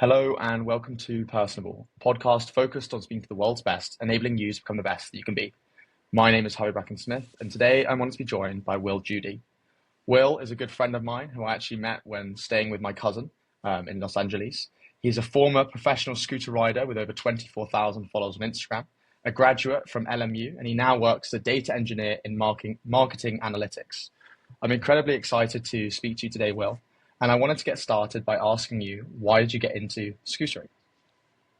Hello and welcome to Personable, a podcast focused on speaking to the world's best, enabling you to become the best that you can be. My name is HarveyBracken-Smith, and today I'm honoured to be joined by Judy. Will is a good friend of mine who I actually met when staying with my cousin in Los Angeles. He's a former professional scooter rider with over 24,000 followers on Instagram, a graduate from LMU, and he now works as a data engineer in marketing analytics. I'm incredibly excited to speak to you today, Will, and I wanted to get started by asking you, why did you get into scootering?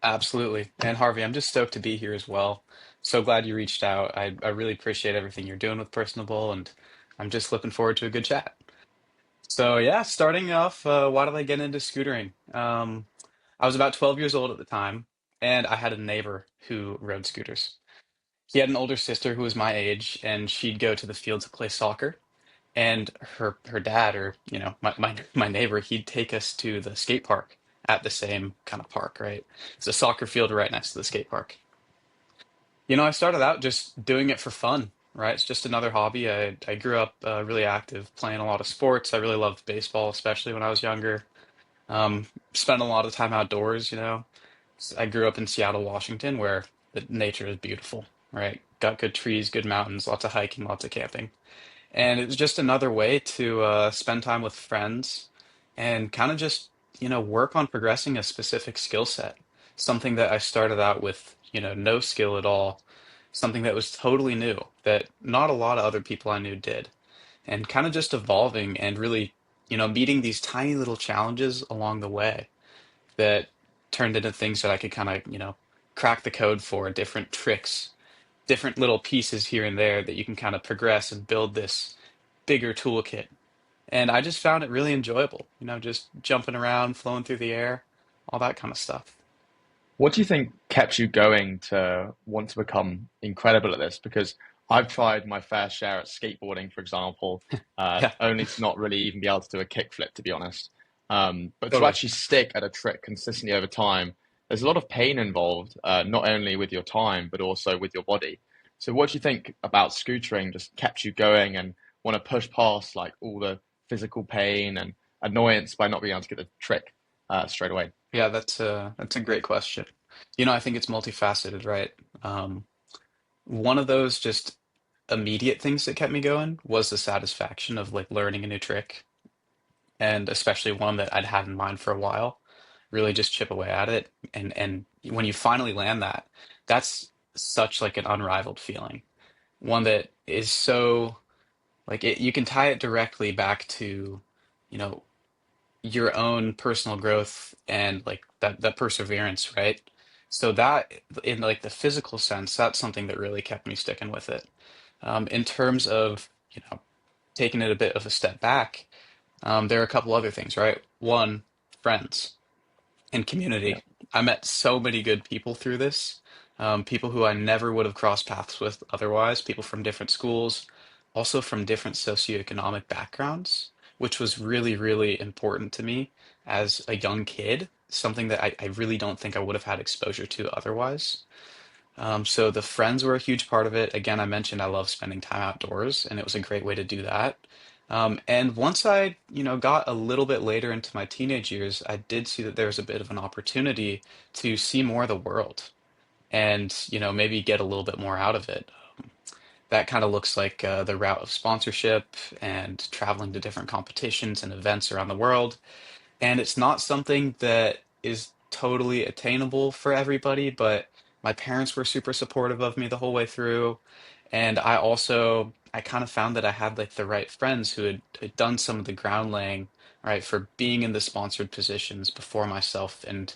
Absolutely. And Harvey, I'm just stoked to be here as well. So glad you reached out. I really appreciate everything you're doing with Personable, and I'm just looking forward to a good chat. So yeah, starting off, why did I get into scootering? I was about 12 years old at the time, and I had a neighbor who rode scooters. He had an older sister who was my age, and she'd go to the field to play soccer. And her dad, or my neighbor, he'd take us to the skate park at the same kind of park, right? It's a soccer field right next to the skate park. I started out just doing it for fun, right? It's just another hobby. I grew up really active, playing a lot of sports. I really loved baseball, especially when I was younger. Spent a lot of time outdoors, I grew up in Seattle, Washington, where the nature is beautiful, right? Got good trees, good mountains, lots of hiking, lots of camping. And it was just another way to spend time with friends and kind of just, work on progressing a specific skill set. Something that I started out with, no skill at all. Something that was totally new that not a lot of other people I knew did. And kind of just evolving and really, meeting these tiny little challenges along the way that turned into things that I could kind of, crack the code for, different tricks, different little pieces here and there that you can kind of progress and build this bigger toolkit. And I just found it really enjoyable, just jumping around, flowing through the air, all that kind of stuff. What do you think kept you going to want to become incredible at this? Because I've tried my fair share at skateboarding, for example, Yeah, only to not really even be able to do a kickflip, to be honest. But to totally. actually stick at a trick consistently over time, there's a lot of pain involved, not only with your time, but also with your body. So what do you think about scootering just kept you going and want to push past like all the physical pain and annoyance by not being able to get the trick straight away? Yeah, that's a great question. I think it's multifaceted, right? Um, One of those just immediate things that kept me going was the satisfaction of like learning a new trick, and especially one that I'd had in mind for a while. Really just chip away at it, and when you finally land that, that's such like an unrivaled feeling. One that is so like you can tie it directly back to, you know, your own personal growth and like that perseverance, right? So that in like the physical sense, that's something that really kept me sticking with it. In terms of, taking it a bit of a step back, there are a couple other things, right? One, friends and Yeah. community. I met so many good people through this, people who I never would have crossed paths with otherwise, people from different schools, also from different socioeconomic backgrounds, which was really, really important to me as a young kid, something that I really don't think I would have had exposure to otherwise. So the friends were a huge part of it. Again, I mentioned I love spending time outdoors, and it was a great way to do that. And once I, got a little bit later into my teenage years, I did see that there was a bit of an opportunity to see more of the world and, maybe get a little bit more out of it. That kind of looks like the route of sponsorship and traveling to different competitions and events around the world. And it's not something that is totally attainable for everybody, but my parents were super supportive of me the whole way through. And I kind of found that I had like the right friends who had done some of the ground laying, right, for being in the sponsored positions before myself. And,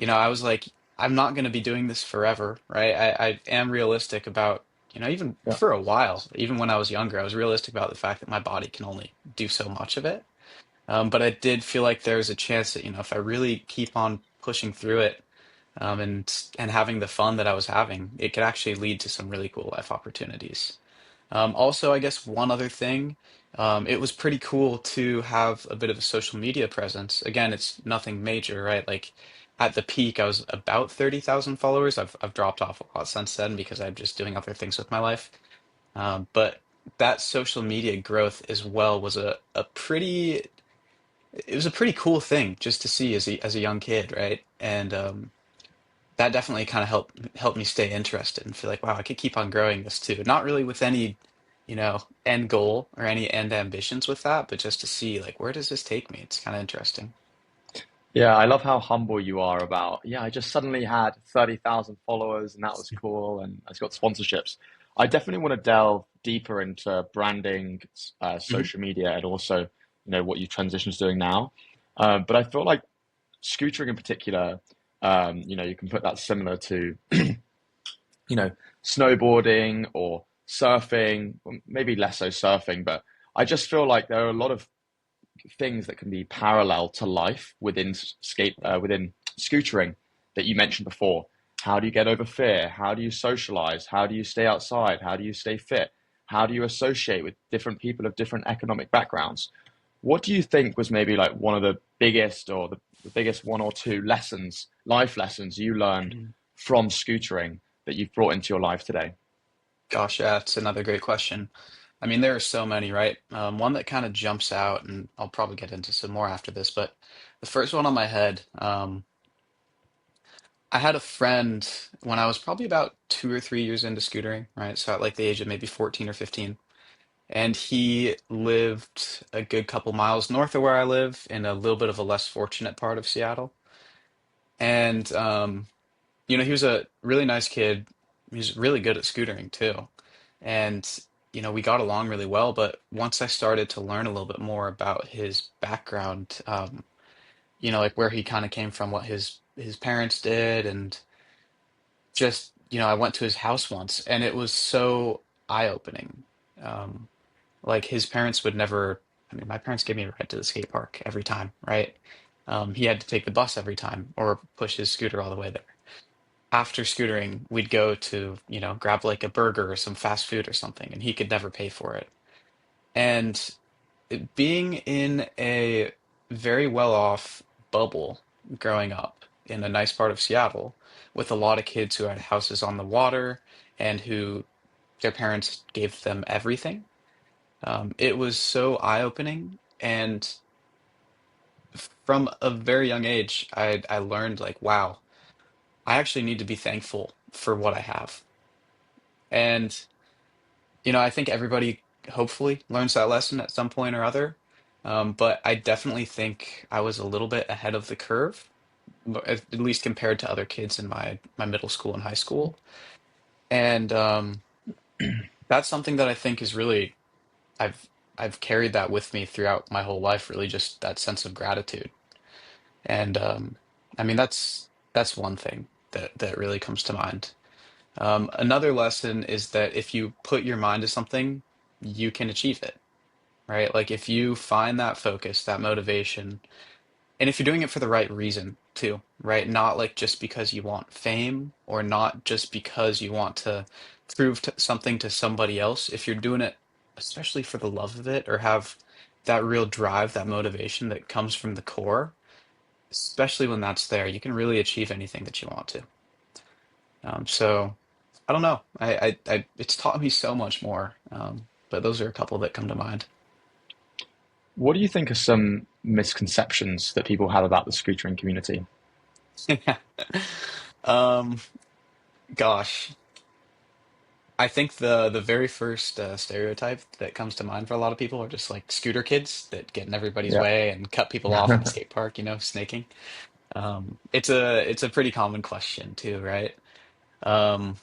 I was like, I'm not going to be doing this forever, right? I am realistic about, even Yeah. for a while, even when I was younger, I was realistic about the fact that my body can only do so much of it. But I did feel like there's a chance that, if I really keep on pushing through it, and having the fun that I was having, it could actually lead to some really cool life opportunities. Also, I guess one other thing, it was pretty cool to have a bit of a social media presence. Again, it's nothing major, right? Like at the peak, I was about 30,000 followers. I've dropped off a lot since then because I'm just doing other things with my life. But that social media growth as well was a pretty it was a pretty cool thing just to see as a young kid, right? And that definitely kind of helped me stay interested and feel like, wow, I could keep on growing this too. Not really with any, end goal or any end ambitions with that, but just to see like where does this take me? It's kind of interesting. Yeah, I love how humble you are about, yeah, I just suddenly had 30,000 followers and that was cool and I got sponsorships. I definitely want to delve deeper into branding, Hmm. social media, and also, what you transition's doing now. But I feel like scootering in particular, you can put that similar to, you know, snowboarding or surfing, well, maybe less so surfing, but I just feel like there are a lot of things that can be parallel to life within scootering that you mentioned before. How do you get over fear? How do you socialize? How do you stay outside? How do you stay fit? How do you associate with different people of different economic backgrounds? What do you think was maybe like one of the biggest or the biggest one or two lessons, life lessons you learned from scootering that you've brought into your life today? Gosh, yeah, it's another great question. I mean, there are so many, right? One that kind of jumps out, and I'll probably get into some more after this, but the first one on my head, I had a friend when I was probably about 2 or 3 years into scootering, right? So at like the age of maybe 14 or 15. And he lived a good couple miles north of where I live in a little bit of a less fortunate part of Seattle. And he was a really nice kid. He was really good at scootering too. And we got along really well, but once I started to learn a little bit more about his background, like where he kind of came from, what his parents did, and just, I went to his house once and it was so eye-opening. Um, like his parents would never, I mean, my parents gave me a ride to the skate park every time, right? He had to take the bus every time or push his scooter all the way there. After scootering, we'd go to, grab like a burger or some fast food or something, and he could never pay for it. And being in a very well-off bubble growing up in a nice part of Seattle with a lot of kids who had houses on the water and who their parents gave them everything. It was so eye-opening, and from a very young age, I learned like, wow, I actually need to be thankful for what I have. And I think everybody hopefully learns that lesson at some point or other. But I definitely think I was a little bit ahead of the curve, at least compared to other kids in my middle school and high school. And that's something that I think is really I've I've carried that with me throughout my whole life, really just that sense of gratitude. And I mean that's one thing that really comes to mind. Another lesson is that if you put your mind to something, you can achieve it, right? Like if you find that focus, that motivation, and if you're doing it for the right reason too, right? Not like just because you want fame or not just because you want to prove something to somebody else. If you're doing it especially for the love of it or have that real drive, that motivation that comes from the core, especially when that's there, you can really achieve anything that you want to. So I don't know. It's taught me so much more. But those are a couple that come to mind. What do you think are some misconceptions that people have about the scootering community? Um, Gosh, I think the very first stereotype that comes to mind for a lot of people are just like scooter kids that get in everybody's Yeah. way and cut people off at the skate park, snaking. It's a pretty common question too, right? Um,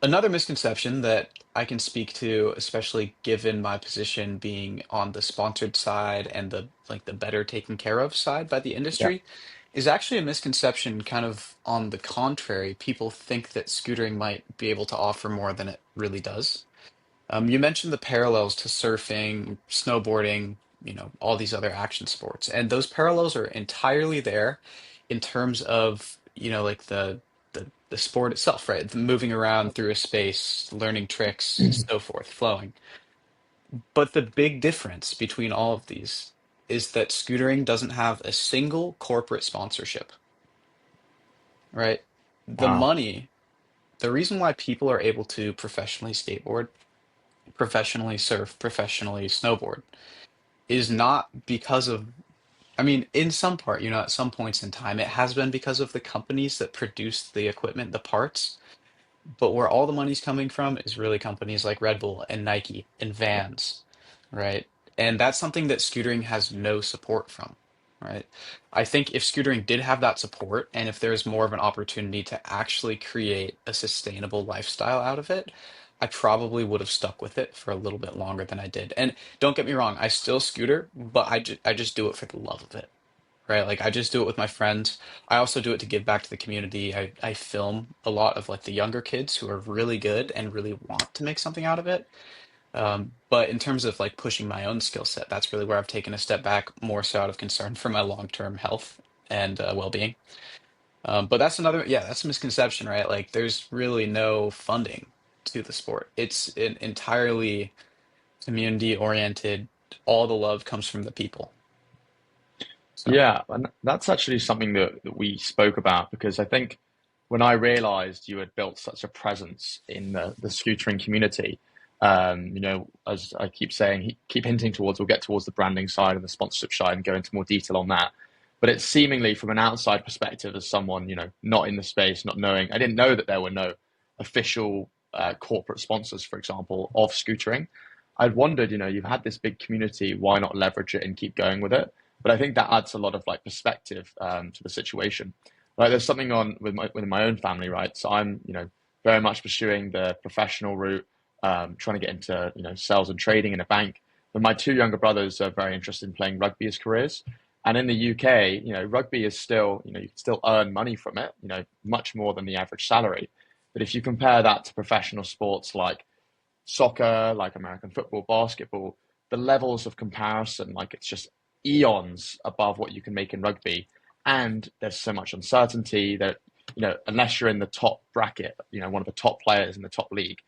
Another misconception that I can speak to, especially given my position being on the sponsored side and the better taken care of side by the Yeah. industry, is actually a misconception kind of on the contrary. People think that scootering might be able to offer more than it really does. You mentioned the parallels to surfing, snowboarding, all these other action sports, and those parallels are entirely there in terms of, like the sport itself, right? The moving around through a space, learning tricks, so forth, flowing. But the big difference between all of these is that scootering doesn't have a single corporate sponsorship, right? The Wow. money, the reason why people are able to professionally skateboard, professionally surf, professionally snowboard is not because of I mean, in some part, at some points in time, it has been because of the companies that produce the equipment, the parts. But where all the money's coming from is really companies like Red Bull and Nike and Vans, right? And that's something that scootering has no support from, right? I think if scootering did have that support, and if there's more of an opportunity to actually create a sustainable lifestyle out of it, I probably would have stuck with it for a little bit longer than I did. And don't get me wrong, I still scooter, but I just do it for the love of it, right? Like I just do it with my friends. I also do it to give back to the community. I film a lot of like the younger kids who are really good and really want to make something out of it. But in terms of like pushing my own skill set, that's really where I've taken a step back, more so out of concern for my long-term health and well-being. But that's another, yeah, that's a misconception, right? Like there's really no funding to the sport. It's an entirely community oriented. All the love comes from the people. So. Yeah, and that's actually something that we spoke about because I think when I realized you had built such a presence in the scootering community, as I keep saying, keep hinting towards, we'll get towards the branding side and the sponsorship side and go into more detail on that. But it's seemingly from an outside perspective, as someone, not in the space, not knowing, I didn't know that there were no official corporate sponsors, for example, of scootering. I'd wondered, you've had this big community, why not leverage it and keep going with it? But I think that adds a lot of like perspective to the situation. Like there's something on within my own family, right? So I'm very much pursuing the professional route, trying to get into sales and trading in a bank. But my two younger brothers are very interested in playing rugby as careers. And in the UK, rugby is still, you can still earn money from it, much more than the average salary. But if you compare that to professional sports like soccer, like American football, basketball, the levels of comparison, like it's just eons above what you can make in rugby. And there's so much uncertainty that, unless you're in the top bracket, one of the top players in the top league,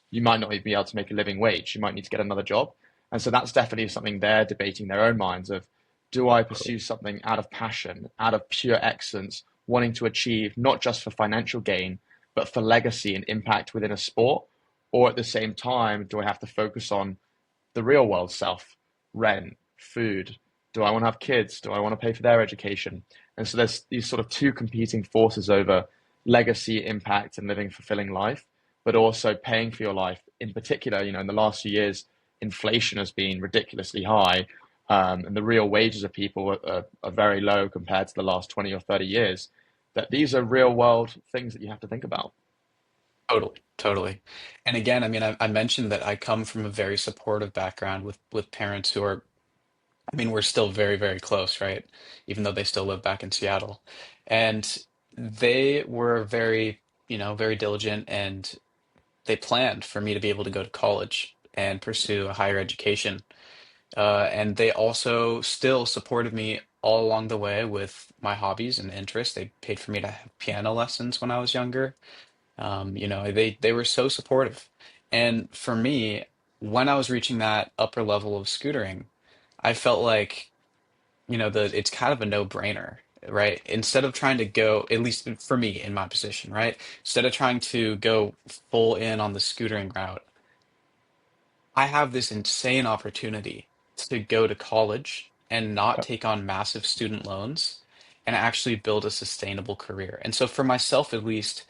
you might not even be able to make a living wage. You might need to get another job. And so that's definitely something they're debating their own minds of, do I pursue something out of passion, out of pure excellence, wanting to achieve not just for financial gain, but for legacy and impact within a sport? Or at the same time, do I have to focus on the real world self, rent, food? Do I want to have kids? Do I want to pay for their education? And so there's these sort of two competing forces over legacy, impact, and living a fulfilling life, but also paying for your life. In particular, in the last few years, inflation has been ridiculously high, and the real wages of people are very low compared to the last 20 or 30 years. That these are real world things that you have to think about. Totally, totally. And again, I mean, I mentioned that I come from a very supportive background with parents who are, I mean, we're still very, very close, right? Even though they still live back in Seattle. And they were very, very diligent and they planned for me to be able to go to college and pursue a higher education. And they also still supported me all along the way with my hobbies and interests. They paid for me to have piano lessons when I was younger. They were so supportive. And for me, when I was reaching that upper level of scootering, I felt like, it's kind of a no-brainer, right? Instead of trying to go, at least for me in my position, right? Instead of trying to go full in on the scootering route, I have this insane opportunity to go to college and not take on massive student loans and actually build a sustainable career. And so for myself, at least,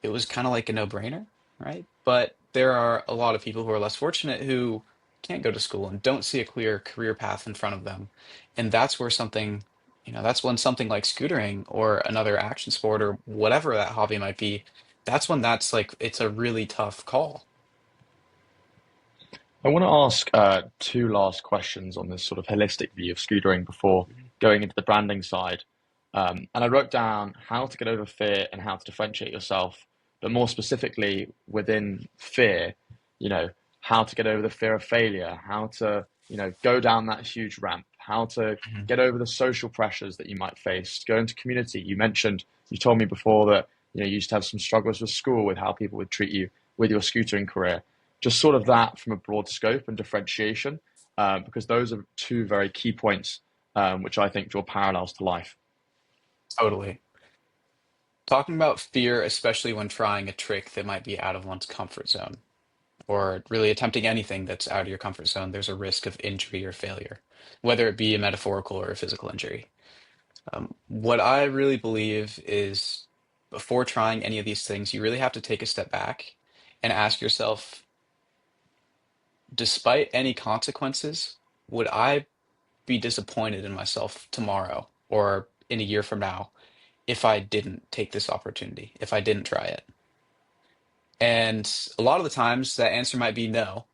it was kind of like a no-brainer, right? But there are a lot of people who are less fortunate who can't go to school and don't see a clear career path in front of them. And that's where something, that's when something like scootering or another action sport or whatever that hobby might be, that's when that's like, it's a really tough call. I want to ask two last questions on this sort of holistic view of scootering before Mhm. going into the branding side. And I wrote down how to get over fear and how to differentiate yourself, but more specifically within fear, you know, how to get over the fear of failure, how to, go down that huge ramp, how to Mhm. get over the social pressures that you might face, go into community. You told me before that, you used to have some struggles with school with how people would treat you with your scootering career, just sort of that from a broad scope and differentiation, because those are two very key points, which I think draw parallels to life. Totally. Talking about fear, especially when trying a trick that might be out of one's comfort zone. or really attempting anything that's out of your comfort zone, there's a risk of injury or failure, whether it be a metaphorical or a physical injury. What I really believe is before trying any of these things, you really have to take a step back and ask yourself, despite any consequences, would I be disappointed in myself tomorrow or in a year from now if I didn't take this opportunity, if I didn't try it? And a lot of the times that answer might be no.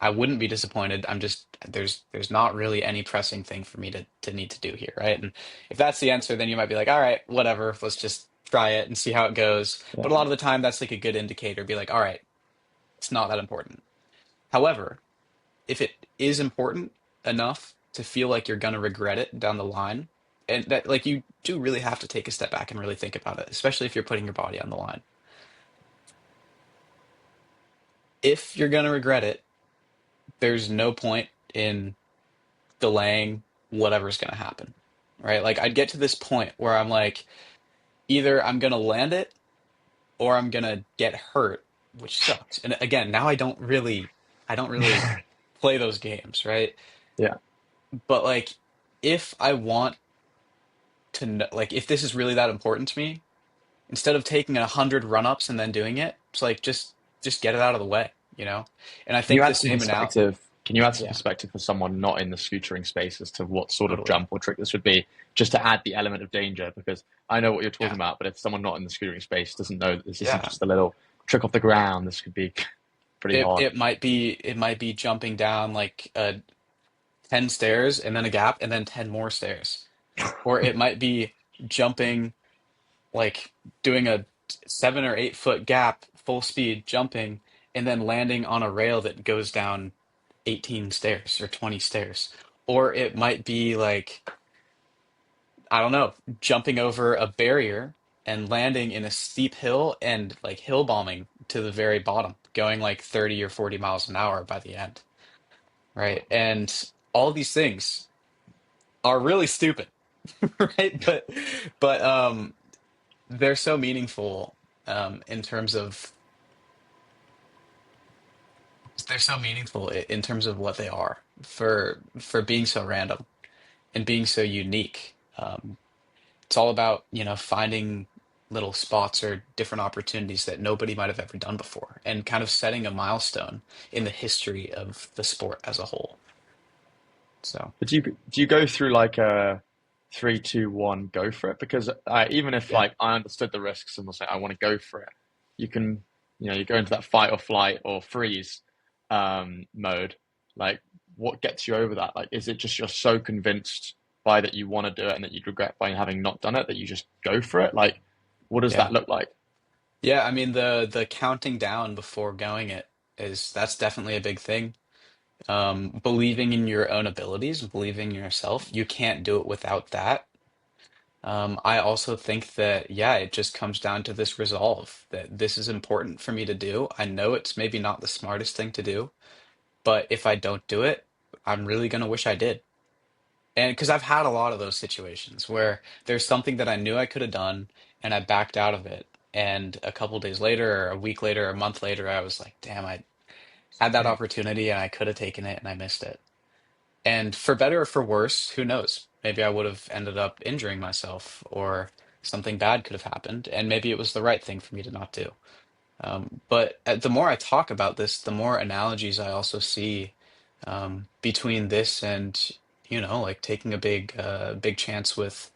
I wouldn't be disappointed. I'm just there's not really any pressing thing for me to need to do here, right? And if that's the answer, then you might be like, all right, whatever, let's just try it and see how it goes. But a Yeah. lot of the time that's like a good indicator, be like, all right, it's not that important. However, if it is important enough to feel like you're gonna regret it down the line, and that like you do really have to take a step back and really think about it, especially if you're putting your body on the line. If you're gonna regret it, there's no point in delaying whatever's going to happen. Right? Like I'd get to this point where I'm like, either I'm going to land it or I'm going to get hurt, which sucks. And again, now I don't really play those games, right? Yeah. But like if I want to know, like if this is really that important to me, instead of taking 100 run-ups and then doing it, it's like just get it out of the way, you know? And I Can you think the add some same now, perspective? Can you add some yeah, perspective for someone not in the scootering space as to what sort of totally. jump or trick this would be, just to add the element of danger? Because I know what you're talking Yeah. about, but if someone not in the scootering space doesn't know that this isn't Yeah. just a little trick off the ground, this could be pretty It hard. it might be jumping down like 10 stairs and then a gap and then 10 more stairs. Or it might be jumping, like doing a 7 or 8 foot gap, full speed jumping, and then landing on a rail that goes down 18 stairs or 20 stairs. Or it might be like, I don't know, jumping over a barrier and landing in a steep hill and like hill bombing to the very bottom, going like 30 or 40 miles an hour by the end. Right. And all these things are really stupid. Right? But they're so meaningful in terms of in terms of what they are for being so random and being so unique. It's all about, finding little spots or different opportunities that nobody might have ever done before and kind of setting a milestone in the history of the sport as a whole. So, But do you go through like a 3, 2, 1, go for it? Because even if yeah. like I understood the risks and was like I want to go for it, you can you go into that fight or flight or freeze mode. Like what gets you over that? Like is it just you're so convinced by that you want to do it and that you'd regret by having not done it that you just go for it? Like what does that Yeah. look like? Yeah, I mean the counting down before going it is that's definitely a big thing. Believing in your own abilities, believing in yourself, you can't do it without that. I also think that, yeah, it just comes down to this resolve that this is important for me to do. I know it's maybe not the smartest thing to do, but if I don't do it, I'm really gonna wish I did. And because I've had a lot of those situations where there's something that I knew I could have done and I backed out of it. And a couple days later, or a week later, or a month later, I was like, damn, I had that opportunity and I could have taken it and I missed it. And for better or for worse, who knows? Maybe I would have ended up injuring myself or something bad could have happened. And maybe it was the right thing for me to not do. But the more I talk about this, the more analogies I also see between this and, like taking a big chance with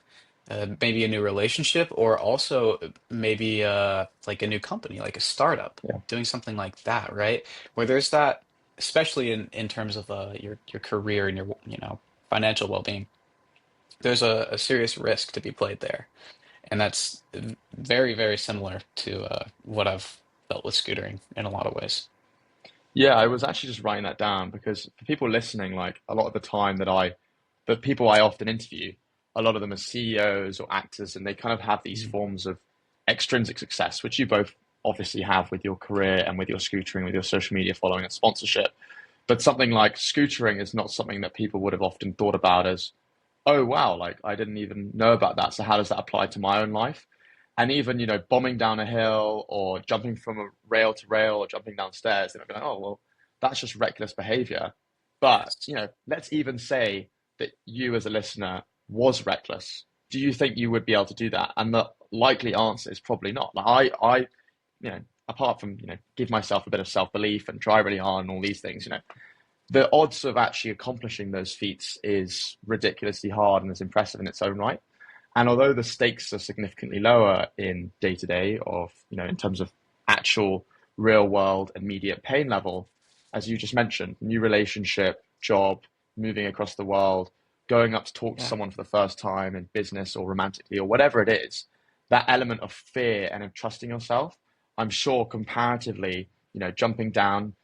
maybe a new relationship or also maybe like a new company, like a startup, Yeah. doing something like that, right? Where there's that, especially in terms of your career and your, financial well-being, there's a serious risk to be played there. And that's very, very similar to what I've felt with scootering in a lot of ways. Yeah, I was actually just writing that down because for people listening, like a lot of the time the people I often interview, a lot of them are CEOs or actors, and they kind of have these Mhm. forms of extrinsic success, which you both obviously have with your career and with your scootering, with your social media following and sponsorship. But something like scootering is not something that people would have often thought about as, oh wow, like I didn't even know about that. So how does that apply to my own life? And even, bombing down a hill or jumping from a rail to rail or jumping downstairs, they're going, oh, well, that's just reckless behavior. But, Yes. let's even say that you as a listener was reckless. Do you think you would be able to do that? And the likely answer is probably not. Like apart from, give myself a bit of self-belief and try really hard and all these things, the odds of actually accomplishing those feats is ridiculously hard and is impressive in its own right. And although the stakes are significantly lower in day to day of, in terms of actual real world immediate pain level, as you just mentioned, new relationship, job, moving across the world, going up to talk to Yeah. someone for the first time in business or romantically or whatever it is, that element of fear and of trusting yourself, I'm sure comparatively, jumping down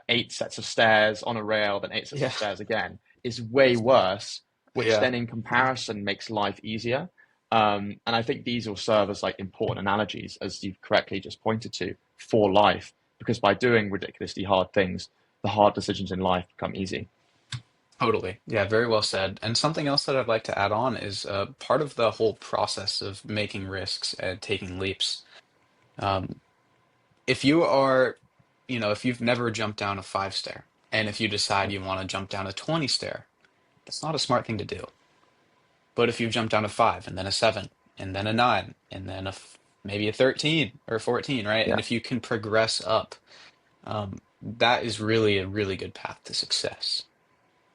8 sets of stairs on a rail, then 8 sets of Yeah. stairs again, is way worse, which Yeah. then in comparison makes life easier. And I think these will serve as like important analogies, as you've correctly just pointed to, for life, because by doing ridiculously hard things, the hard decisions in life become easy. Totally. Yeah, very well said. And something else that I'd like to add on is part of the whole process of making risks and taking leaps. Um, if you are, if you've never jumped down a 5 stair, and if you decide you want to jump down a 20 stair, that's not a smart thing to do. But if you've jumped down a 5 and then a 7 and then a 9 and then maybe a 13 or 14, right? And Yeah. if you can progress up, that is really a really good path to success,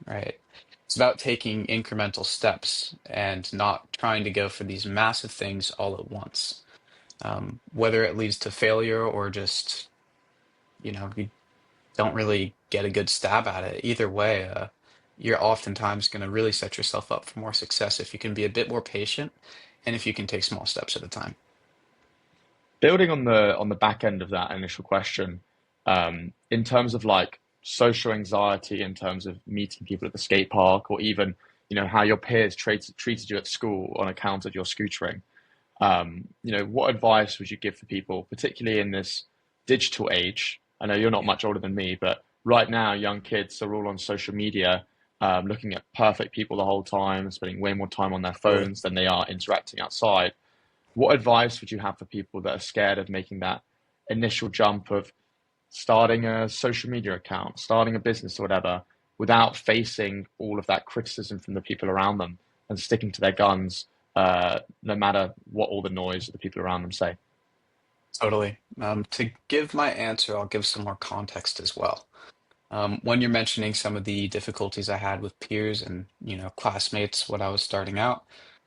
right? It's about taking incremental steps and not trying to go for these massive things all at once. Whether it leads to failure or just, you don't really get a good stab at it. Either way, you're oftentimes going to really set yourself up for more success if you can be a bit more patient and if you can take small steps at a time. Building on the back end of that initial question, in terms of like social anxiety, in terms of meeting people at the skate park, or even how your peers treated you at school on account of your scootering. What advice would you give for people, particularly in this digital age? I know you're not Yeah. much older than me, but right now, young kids are all on social media, looking at perfect people the whole time, spending way more time on their Totally. phones than they are interacting outside. What advice would you have for people that are scared of making that initial jump of starting a social media account, starting a business or whatever, without facing all of that criticism from the people around them and sticking to their guns, no matter what all the noise of the people around them say? Totally. To give my answer, I'll give some more context as well. When you're mentioning some of the difficulties I had with peers and, classmates when I was starting out,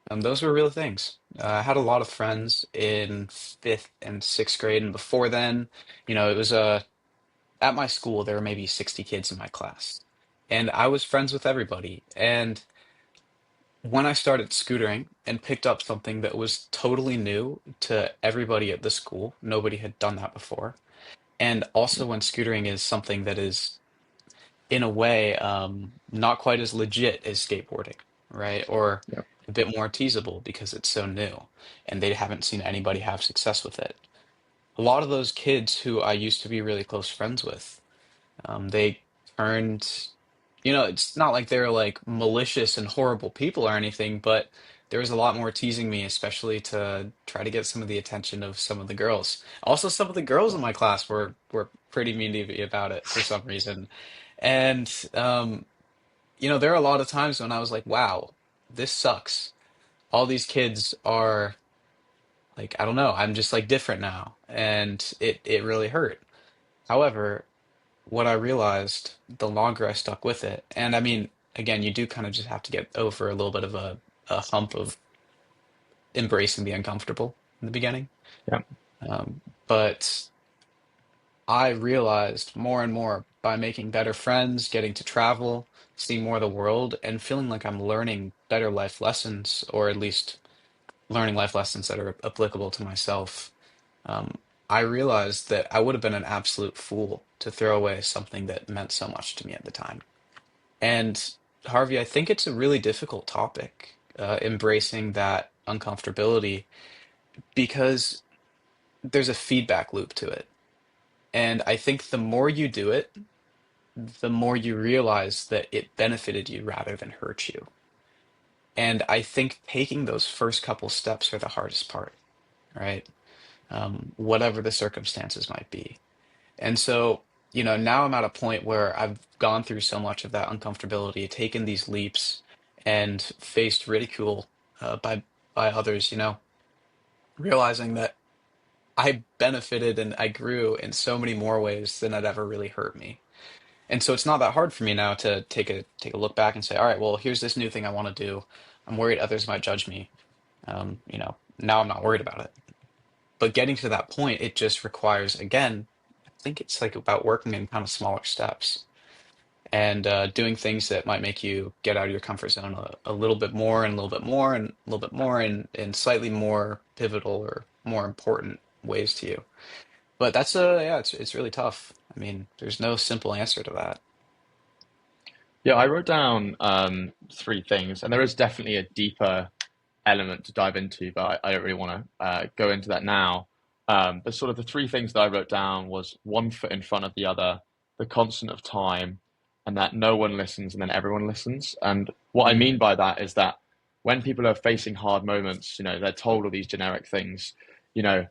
those were real things. I had a lot of friends in fifth and sixth grade, and before then, it was at my school, there were maybe 60 kids in my class, and I was friends with everybody. And when I started scootering and picked up something that was totally new to everybody at the school, nobody had done that before. And also when scootering is something that is in a way, not quite as legit as skateboarding, right? Or Yeah. a bit more teasable because it's so new and they haven't seen anybody have success with it. A lot of those kids who I used to be really close friends with, they turned, it's not like they're like malicious and horrible people or anything, but there was a lot more teasing me, especially to try to get some of the attention of some of the girls. Also, some of the girls in my class were pretty mean to me about it for some reason. And there are a lot of times when I was like, wow, this sucks. All these kids are like, I don't know, I'm just like different now. And it really hurt. However, what I realized the longer I stuck with it, and I mean, again, you do kind of just have to get over a little bit of a hump of embracing the uncomfortable in the beginning. Yeah. But I realized more and more by making better friends, getting to travel, seeing more of the world, and feeling like I'm learning better life lessons, or at least learning life lessons that are applicable to myself. Um, I realized that I would have been an absolute fool to throw away something that meant so much to me at the time. And Harvey, I think it's a really difficult topic, embracing that uncomfortability, because there's a feedback loop to it. And I think the more you do it, the more you realize that it benefited you rather than hurt you. And I think taking those first couple steps are the hardest part. right? Whatever the circumstances might be. And so, now I'm at a point where I've gone through so much of that uncomfortability, taken these leaps, and faced ridicule by others, realizing that I benefited and I grew in so many more ways than it ever really hurt me. And so it's not that hard for me now to take a look back and say, all right, well, here's this new thing I want to do. I'm worried others might judge me. Now I'm not worried about it. But getting to that point, it just requires, again, I think it's like about working in kind of smaller steps and doing things that might make you get out of your comfort zone a little bit more and a little bit more and a little bit more in slightly more pivotal or more important ways to you. But that's yeah, it's really tough. I mean, there's no simple answer to that. Yeah, I wrote down three things, and there is definitely a deeper element to dive into, but I don't really want to go into that now. But sort of the three things that I wrote down was one foot in front of the other, the constant of time, and that no one listens and then everyone listens. And what I Mm, mean by that is that when people are facing hard moments, they're told all these generic things, you know,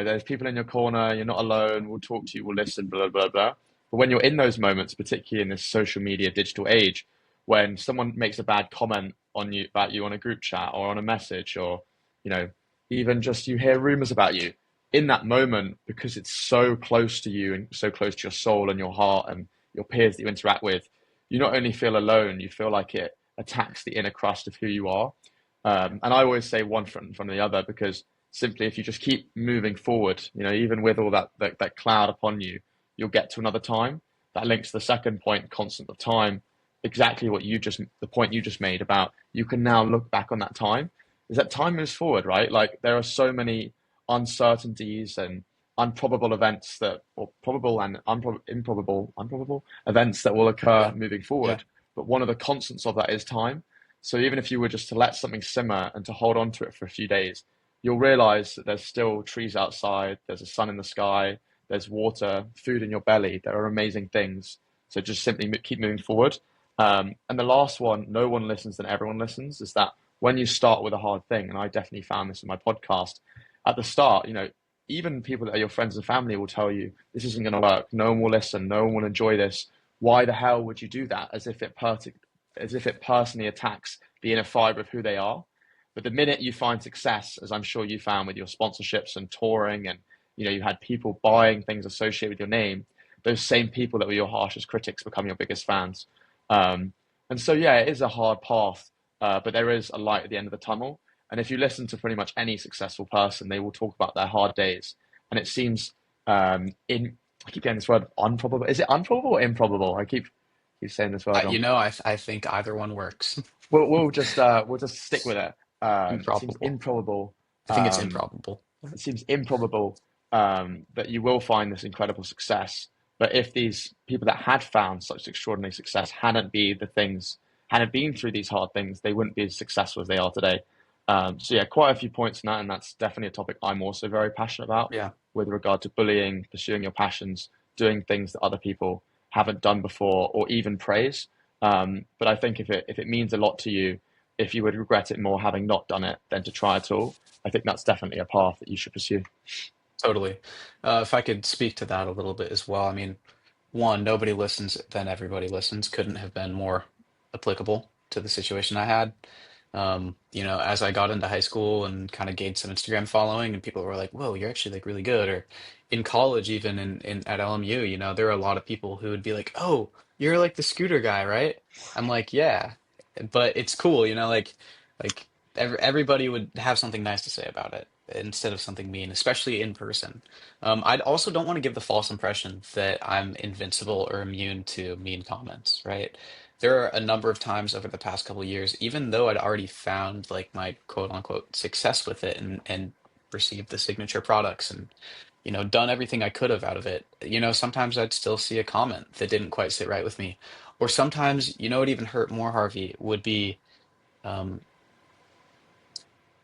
there's people in your corner, you're not alone, we'll talk to you, we'll listen, blah, blah, blah. But when you're in those moments, particularly in this social media digital age, when someone makes a bad comment on you about you on a group chat or on a message, or you know even just you hear rumors about you in that moment, because it's so close to you and so close to your soul and your heart and your peers that you interact with, you not only feel alone, you feel like it attacks the inner crust of who you are. And I always say one foot in front of the other, because simply if you just keep moving forward, even with all that cloud upon you, you'll get to another time. That links to the second point, constant of time. Exactly the point you just made about you can now look back on that time, is that time moves forward, right? Like there are so many uncertainties and improbable events that, or probable and improbable events that will occur yeah, moving yeah, forward. But one of the constants of that is time. So even if you were just to let something simmer and to hold on to it for a few days, you'll realize that there's still trees outside, there's a sun in the sky, there's water, food in your belly. There are amazing things. So just simply keep moving forward. And the last one, no one listens, then everyone listens, is that when you start with a hard thing, and I definitely found this in my podcast, at the start, even people that are your friends and family will tell you this isn't going to work. No one will listen. No one will enjoy this. Why the hell would you do that? As if it personally attacks the inner fiber of who they are. But the minute you find success, as I'm sure you found with your sponsorships and touring, and you had people buying things associated with your name, those same people that were your harshest critics become your biggest fans. Um, and so, yeah, it is a hard path, but there is a light at the end of the tunnel. And if you listen to pretty much any successful person, they will talk about their hard days. And it seems I keep getting this word improbable. Is it improbable or improbable? I keep saying this word wrong. I think either one works. We'll just stick with it. It seems Improbable. improbable. I think it's Um, improbable. it seems improbable that you will find this incredible success. But if these people that had found such extraordinary success hadn't been through these hard things, they wouldn't be as successful as they are today. So yeah, quite a few points in that, and that's definitely a topic I'm also very passionate about Yeah, with regard to bullying, pursuing your passions, doing things that other people haven't done before, or even praise. But I think if it means a lot to you, if you would regret it more having not done it than to try at all, I think that's definitely a path that you should pursue. totally. If I could speak to that a little bit as well, I mean, one, nobody listens, then everybody listens couldn't have been more applicable to the situation I had. As I got into high school and kind of gained some Instagram following, and people were like, "Whoa, you're actually like really good." Or in college, even in at LMU, there are a lot of people who would be like, "Oh, you're like the scooter guy, right?" I'm like, "Yeah," but it's cool, everybody would have something nice to say about it instead of something mean, especially in person. I also don't want to give the false impression that I'm invincible or immune to mean comments, right? There are a number of times over the past couple of years, even though I'd already found like my quote unquote success with it and received the signature products and done everything I could have out of it. Sometimes I'd still see a comment that didn't quite sit right with me. Or sometimes, what even hurt more, Harvey, would be um,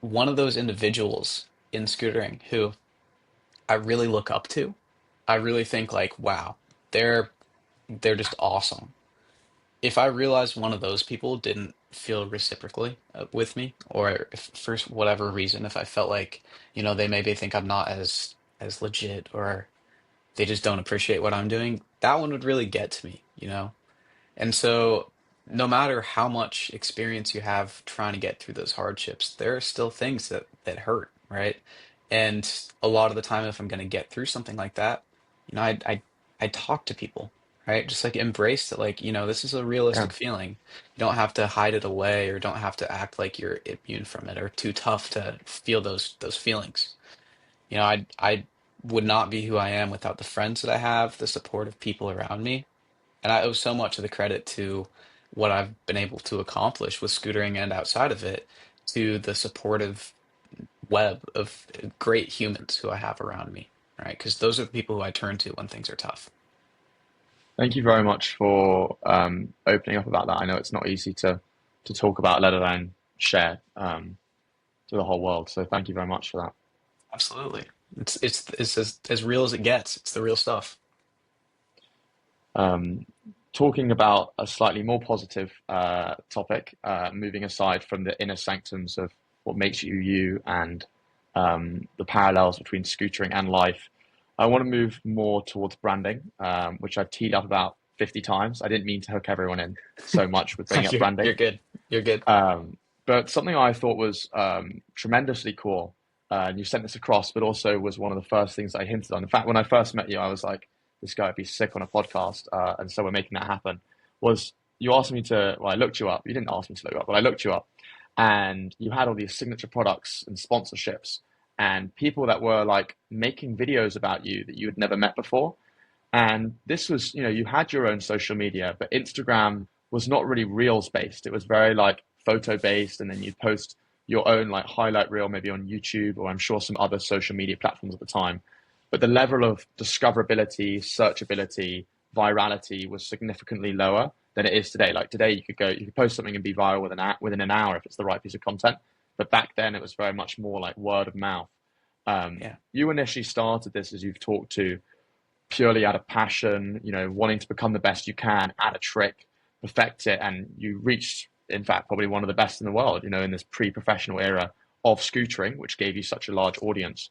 one of those individuals in scootering who I really look up to. I really think like, wow, they're they're just awesome. If I realized one of those people didn't feel reciprocally with me, or if for whatever reason, if I felt like, they maybe think I'm not as legit, or they just don't appreciate what I'm doing, that one would really get to me. And so, no matter how much experience you have trying to get through those hardships, there are still things that hurt, right? And a lot of the time, if I'm going to get through something like that, I talk to people, right? Just like embrace that, like, this is a Yeah. realistic feeling. You don't have to hide it away, or don't have to act like you're immune from it, or too tough to feel those feelings. I would not be who I am without the friends that I have, the supportive people around me, and I owe so much of the credit to what I've been able to accomplish with scootering and outside of it, to the supportive web of great humans who I have around me, right? Because those are the people who I turn to when things are tough. Thank you very much for opening up about that. I know it's not easy to talk about, let alone share to the whole world. So thank you very much for that. Absolutely. It's as real as it gets. It's the real stuff. Um, Talking about a slightly more positive topic, moving aside from the inner sanctums of what makes you you and the parallels between scootering and life, I want to move more towards branding, which I've teed up about 50 times. I didn't mean to hook everyone in so much with bringing up You're branding. good. You're good. But something I thought was tremendously cool, and you sent this across, but also was one of the first things I hinted on. In fact, when I first met you, I was like, this guy would be sick on a podcast. And so we're making that happen. Was you asked me to, well, I looked you up. You didn't ask me to look you up, but I looked you up. And you had all these signature products and sponsorships and people that were like making videos about you that you had never met before. And this was, you had your own social media, but Instagram was not really reels based. It was very like photo based, and then you'd post your own like highlight reel maybe on YouTube or I'm sure some other social media platforms at the time. But the level of discoverability, searchability, virality was significantly lower than it is today. Like today, you could post something and be viral within an hour if it's the right piece of content. But back then, it was very much more like word of mouth. Yeah. You initially started this, as you've talked to, purely out of passion, wanting to become the best you can, add a trick, perfect it, and you reached, in fact, probably one of the best in the world, in this pre-professional era of scootering, which gave you such a large audience.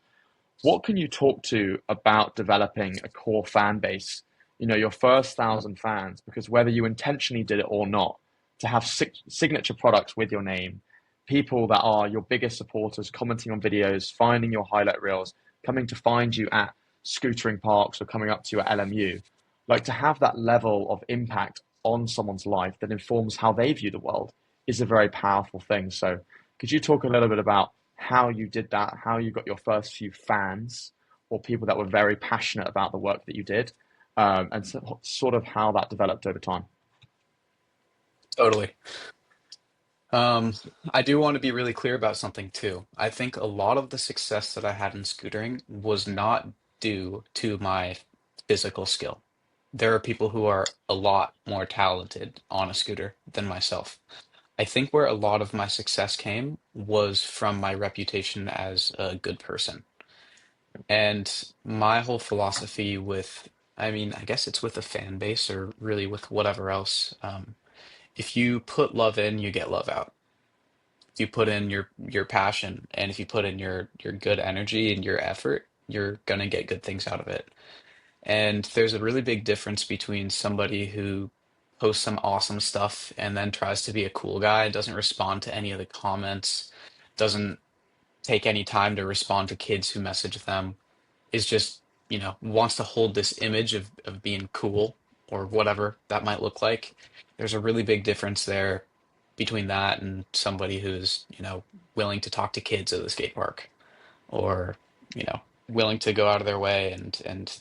What can you talk to about developing a core fan base, your first 1,000 fans, because whether you intentionally did it or not, to have signature products with your name, people that are your biggest supporters commenting on videos, finding your highlight reels, coming to find you at scootering parks or coming up to you at LMU, like to have that level of impact on someone's life that informs how they view the world is a very powerful thing. So, could you talk a little bit about how you did that, how you got your first few fans or people that were very passionate about the work that you did, and sort of how that developed over time? Totally. Um, I do want to be really clear about something too. I think a lot of the success that I had in scootering was not due to my physical skill. There are people who are a lot more talented on a scooter than myself. I think where a lot of my success came was from my reputation as a good person. And my whole philosophy with, I mean, I guess it's with a fan base or really with whatever else. If you put love in, you get love out. If you put in your passion, and if you put in your good energy and your effort, you're gonna get good things out of it. And there's a really big difference between somebody who posts some awesome stuff and then tries to be a cool guy, doesn't respond to any of the comments, doesn't take any time to respond to kids who message them, is just, wants to hold this image of being cool or whatever that might look like. There's a really big difference there between that and somebody who's, willing to talk to kids at the skate park, or, willing to go out of their way and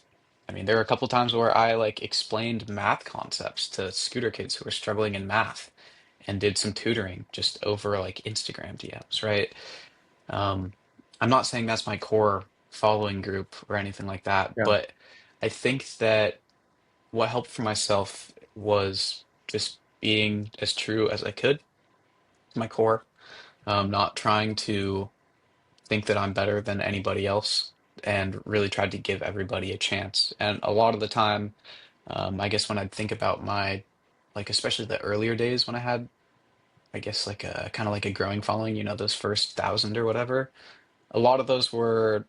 I mean, there are a couple times where I like explained math concepts to scooter kids who were struggling in math and did some tutoring just over like Instagram DMs, right? Um, I'm not saying that's my core following group or anything like that, Yeah. but I think that what helped for myself was just being as true as I could to my core, not trying to think that I'm better than anybody else, and really tried to give everybody a chance. And a lot of the time, I guess when I think about my, like, especially the earlier days when I had I guess like a kind of like a growing following, you know, those first thousand or whatever. A lot of those were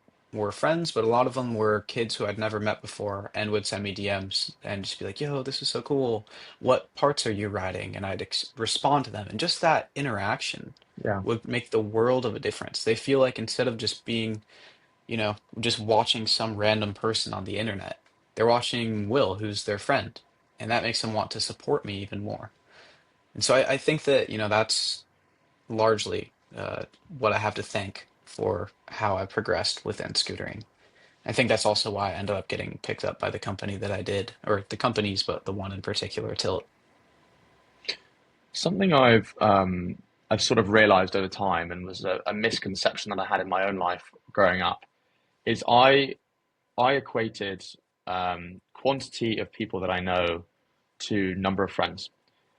friends, but a lot of them were kids who I'd never met before and would send me DMs and just be like, "Yo, this is so cool. What parts are you riding?" And I'd respond to them, and just that interaction Yeah. would make the world of a difference. They feel like instead of just being, you know, just watching some random person on the internet, they're watching Will, who's their friend, and that makes them want to support me even more. And so I think that, you know, that's largely what I have to thank for how I progressed within scootering. I think that's also why I ended up getting picked up by the company that I did, or the companies, but the one in particular, Tilt. Something I've sort of realized over time, and was a misconception that I had in my own life growing up, is I equated quantity of people that I know to number of friends.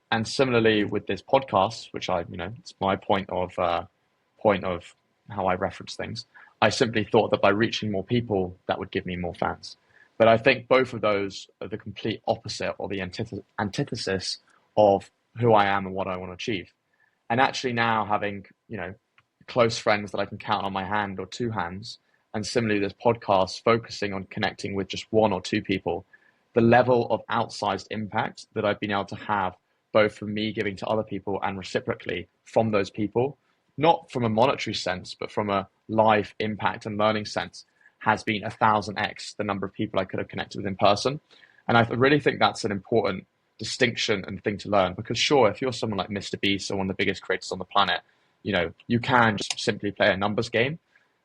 And similarly Mm. with this podcast, which it's my point of how I reference things. I simply thought that by reaching more people, that would give me more fans. But I think both of those are the complete opposite or the antithesis of who I am and what I want to achieve. And actually now having, close friends that I can count on my hand or two hands, and similarly this podcast focusing on connecting with just one or two people, the level of outsized impact that I've been able to have, both from me giving to other people and reciprocally from those people, not from a monetary sense, but from a life impact and learning sense, has been 1,000x the number of people I could have connected with in person. And I really think that's an important distinction and thing to learn, because sure, if you're someone like Mr. Beast or one of the biggest creators on the planet, you can just simply play a numbers game.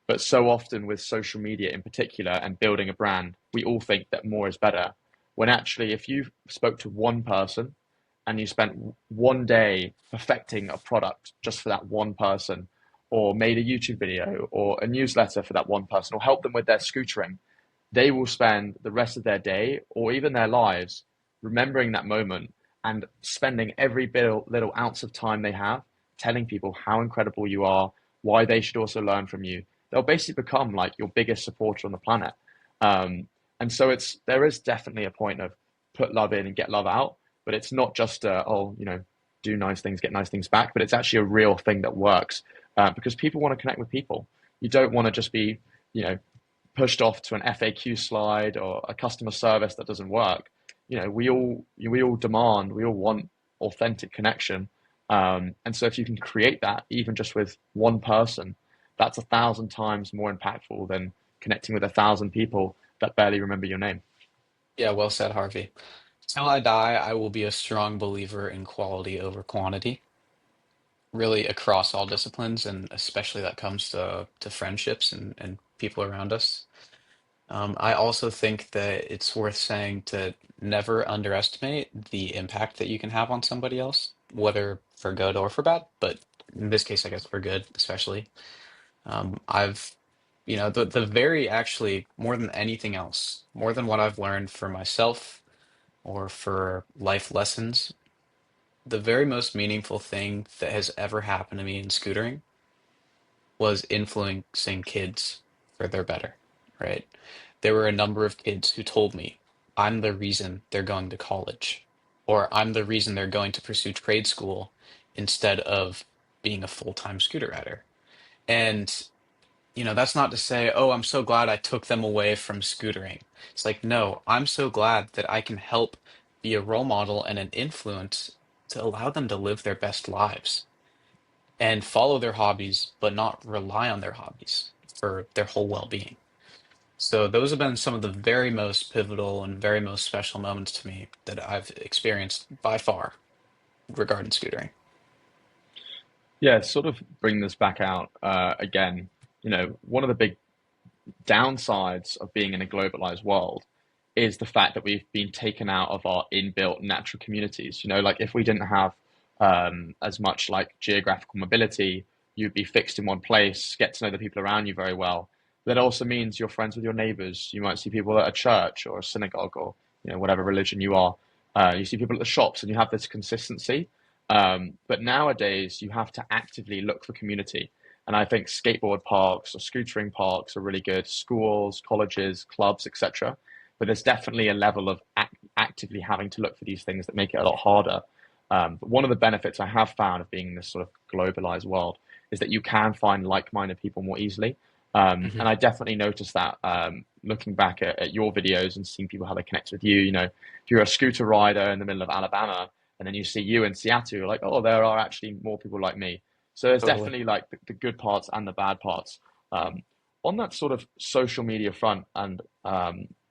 But so often with social media in particular and building a brand, we all think that more is better. When actually, if you spoke to one person and you spent one day perfecting a product just for that one person, or made a YouTube video or a newsletter for that one person, or help them with their scootering, they will spend the rest of their day or even their lives remembering that moment and spending every little ounce of time they have telling people how incredible you are, why they should also learn from you. They'll basically become like your biggest supporter on the planet. And so there is definitely a point of put love in and get love out, but it's not just do nice things, get nice things back, but it's actually a real thing that works, because people want to connect with people. You don't want to just be, you know, pushed off to an FAQ slide or a customer service that doesn't work. We all want authentic connection. And so if you can create that, even just with one person, that's 1,000 times more impactful than connecting with 1,000 people that barely remember your name. Yeah, well said, Harvey. Till I die, I will be a strong believer in quality over quantity, really across all disciplines, and especially that comes to friendships and people around us. I also think that it's worth saying to never underestimate the impact that you can have on somebody else, whether for good or for bad, but in this case, I guess for good, especially. I've, you know, the very actually more than anything else, more than what I've learned for myself or for life lessons, the very most meaningful thing that has ever happened to me in scootering was influencing kids for their better, right? There were a number of kids who told me, I'm the reason they're going to college, or I'm the reason they're going to pursue trade school instead of being a full-time scooter rider. And, you know, that's not to say, oh, I'm so glad I took them away from scootering. It's like, no, I'm so glad that I can help be a role model and an influence to allow them to live their best lives and follow their hobbies, but not rely on their hobbies for their whole well-being. So those have been some of the very most pivotal and very most special moments to me that I've experienced by far regarding scootering. Yeah, sort of bring this back out again. One of the big downsides of being in a globalized world is the fact that we've been taken out of our inbuilt natural communities. Like if we didn't have as much like geographical mobility, you'd be fixed in one place, get to know the people around you very well. That also means you're friends with your neighbors. You might see people at a church or a synagogue or whatever religion you are. You see people at the shops, and you have this consistency. But nowadays, you have to actively look for community. And I think skateboard parks or scootering parks are really good, schools, colleges, clubs, etc. But there's definitely a level of actively having to look for these things that make it a lot harder. But one of the benefits I have found of being in this sort of globalized world is that you can find like-minded people more easily. Hmm. And I definitely noticed that looking back at your videos and seeing people how they connect with you. If you're a scooter rider in the middle of Alabama and then you see you in Seattle, you're like, oh, there are actually more people like me. So there's Totally. definitely like the good parts and the bad parts. Um, on that sort of social media front, and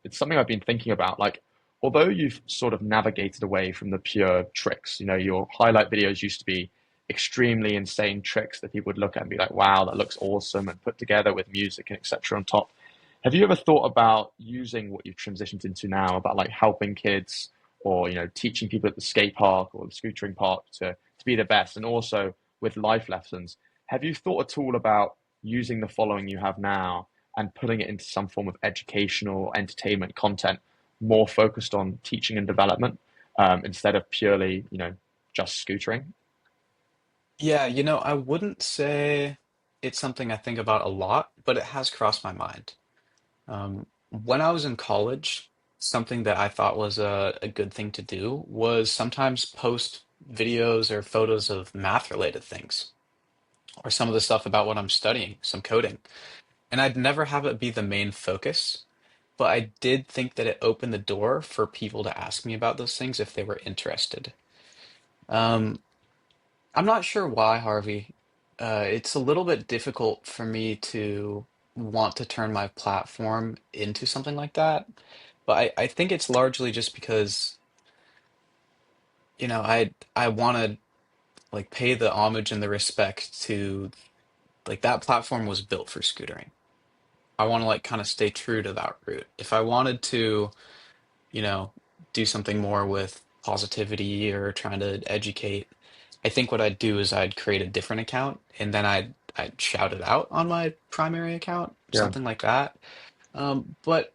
it's something I've been thinking about. Like, although you've sort of navigated away from the pure tricks, your highlight videos used to be extremely insane tricks that people would look at and be like, wow, that looks awesome and put together with music and etc. on top. Have you ever thought about using what you've transitioned into now about like helping kids or teaching people at the skate park or the scootering park to be the best, and also with life lessons? Have you thought at all about using the following you have now and putting it into some form of educational entertainment content more focused on teaching and development instead of purely just scootering? Yeah, I wouldn't say it's something I think about a lot, but it has crossed my mind. When I was in college, something that I thought was a good thing to do was sometimes post videos or photos of math related things or some of the stuff about what I'm studying, some coding. And I'd never have it be the main focus, but I did think that it opened the door for people to ask me about those things if they were interested. Um, I'm not sure why, Harvey. It's a little bit difficult for me to want to turn my platform into something like that. But I think it's largely just because, I want to like pay the homage and the respect to like that platform was built for scootering. I want to like kind of stay true to that root. If I wanted to, you know, do something more with positivity or trying to educate, I think what I'd do is I'd create a different account and then I'd shout it out on my primary account, Yeah, something like that. But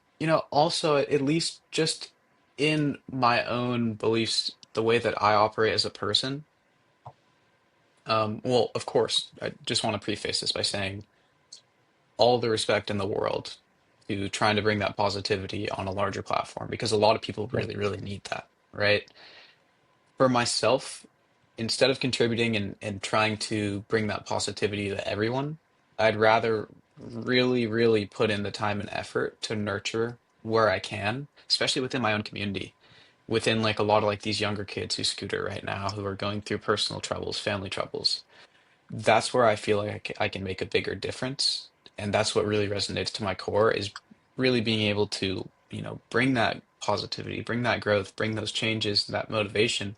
also at least just in my own beliefs, the way that I operate as a person. Well, of course, I just want to preface this by saying all the respect in the world to trying to bring that positivity on a larger platform because a lot of people yeah, really, really need that, right? For myself, instead of contributing and trying to bring that positivity to everyone, I'd rather really, really put in the time and effort to nurture where I can, especially within my own community, within like a lot of like these younger kids who scooter right now who are going through personal troubles, family troubles. That's where I feel like I can make a bigger difference. And that's what really resonates to my core is really being able to, bring that positivity, bring that growth, bring those changes, that motivation,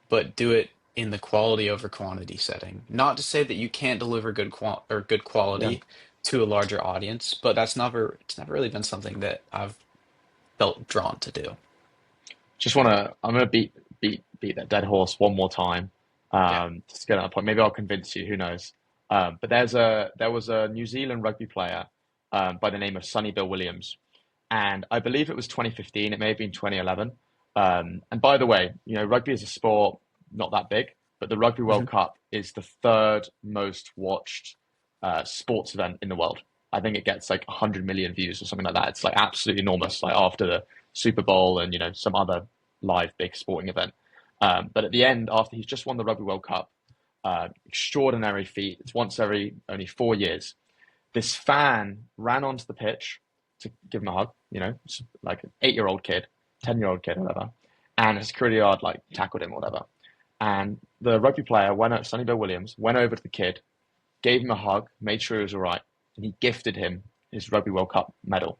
but do it in the quality over quantity setting. Not to say that you can't deliver good yeah. quality to a larger audience, but it's never really been something that I've felt drawn to do. I'm gonna beat that dead horse one more time. Yeah. Just to get on that point. Maybe I'll convince you. Who knows? But there was a New Zealand rugby player by the name of Sonny Bill Williams, and I believe it was 2015. It may have been 2011. And by the way, rugby is a sport not that big, but the Rugby Hmm. World Cup is the third most watched sports event in the world. I think it gets like 100 million views or something like that. It's like absolutely Yeah. enormous. Like after the Super Bowl and some other live big sporting event. But at the end, after he's just won the Rugby World Cup, extraordinary feat. It's once every only 4 years. This fan ran onto the pitch to give him a hug. Like an 8-year-old kid, 10-year-old kid, or whatever, and his security guard like tackled him or whatever. And the rugby player Sonny Bill Williams went over to the kid, gave him a hug, made sure he was all right, and he gifted him his Rugby World Cup medal.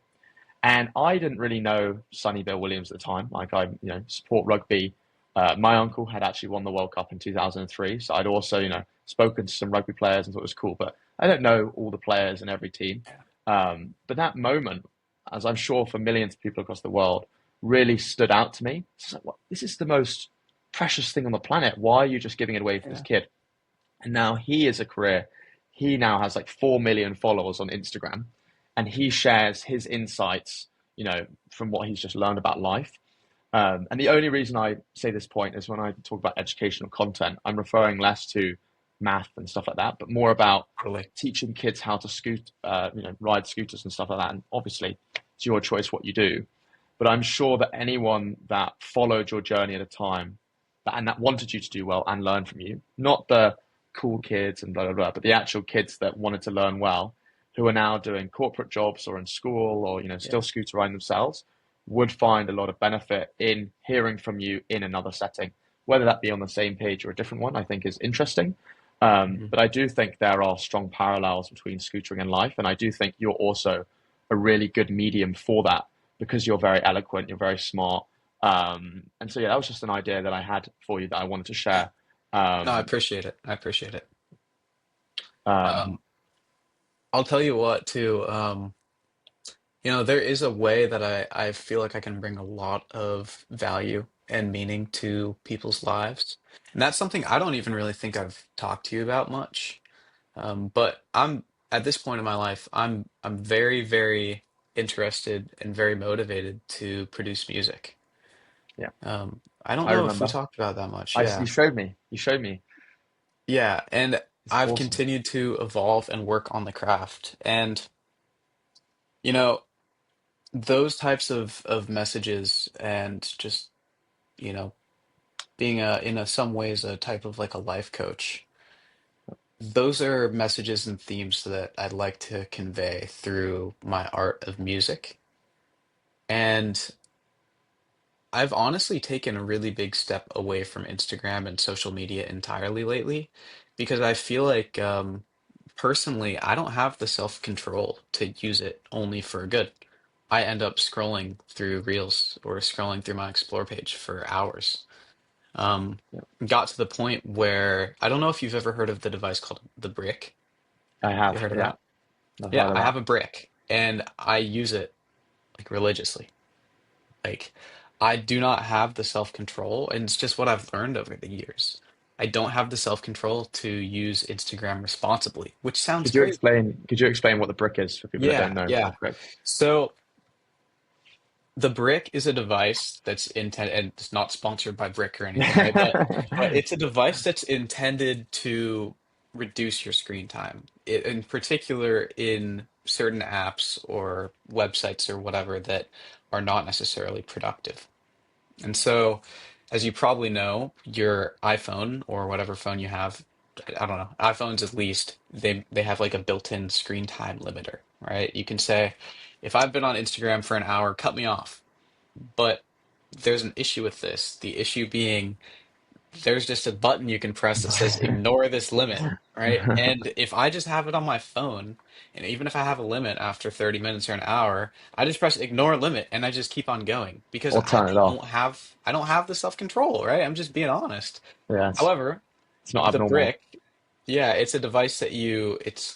And I didn't really know Sonny Bill Williams at the time. Like I, support rugby. My uncle had actually won the World Cup in 2003, so I'd also, spoken to some rugby players and thought it was cool. But I don't know all the players in every team. But that moment, as I'm sure for millions of people across the world, really stood out to me. It's like, what, this is the most precious thing on the planet. Why are you just giving it away for this Yeah. kid? And now he is a career. He now has like 4 million followers on Instagram, and he shares his insights, from what he's just learned about life. And the only reason I say this point is when I talk about educational content, I'm referring less to math and stuff like that, but more about Totally. teaching kids how to ride scooters and stuff like that. And obviously, it's your choice what you do. But I'm sure that anyone that followed your journey at a time and that wanted you to do well and learn from you, not the cool kids and blah blah blah, but the actual kids that wanted to learn well, who are now doing corporate jobs or in school or still Yeah. scooter riding themselves, would find a lot of benefit in hearing from you in another setting, whether that be on the same page or a different one. I think is interesting. Hmm. But I do think there are strong parallels between scootering and life, and I do think you're also a really good medium for that because you're very eloquent, you're very smart, and so yeah, that was just an idea that I had for you that I wanted to share. No, I Um, appreciate it. I appreciate it. um, Um, I'll tell you what, too. There is a way that I feel like I can bring a lot of value and meaning to people's lives. And that's something I don't even really think I've talked to you about much. But I'm at this point in my life, I'm very, very interested and very motivated to produce music. yeah, I don't I know if we remember. talked about that much. You Yeah. showed me. You showed me. Yeah. And It's I've awesome. continued to evolve and work on the craft. And, you know, those types of messages and just, you know, being in some ways a type of like a life coach, those are messages and themes that I'd like to convey through my art of music. And I've honestly taken a really big step away from Instagram and social media entirely lately because I feel like personally, I don't have the self-control to use it only for good. I end up scrolling through Reels or scrolling through my Explore page for hours. Um, Yeah, got to the point where I don't know if you've ever heard of the device called the brick. I You have. heard of Yeah, that? I've Yeah, heard of I that. have a brick and I use it like religiously. Like, I do not have the self-control, and it's just what I've learned over the years. I don't have the self-control to use Instagram responsibly, which sounds great. Could you explain what the brick is for people that don't Yeah, know, real yeah. quick? So the brick is a device that's intended, and it's not sponsored by Brick or anything, right? But it's a device that's intended to reduce your screen time, in particular in certain apps or websites or whatever that are not necessarily productive. And so, as you probably know, your iPhone or whatever phone you have, I don't know, iPhones at least, they have like a built-in screen time limiter, right? You can say, if I've been on Instagram for an hour, cut me off. But there's an issue with this. The issue being there's just a button you can press that says ignore this limit, right? And if I just have it on my phone, and even if I have a limit after 30 minutes or an hour, I just press ignore limit and I just keep on going because Or turn it off. I don't have the self-control, right? I'm just being honest. Yeah, However, it's not the abnormal. brick, yeah, it's a device that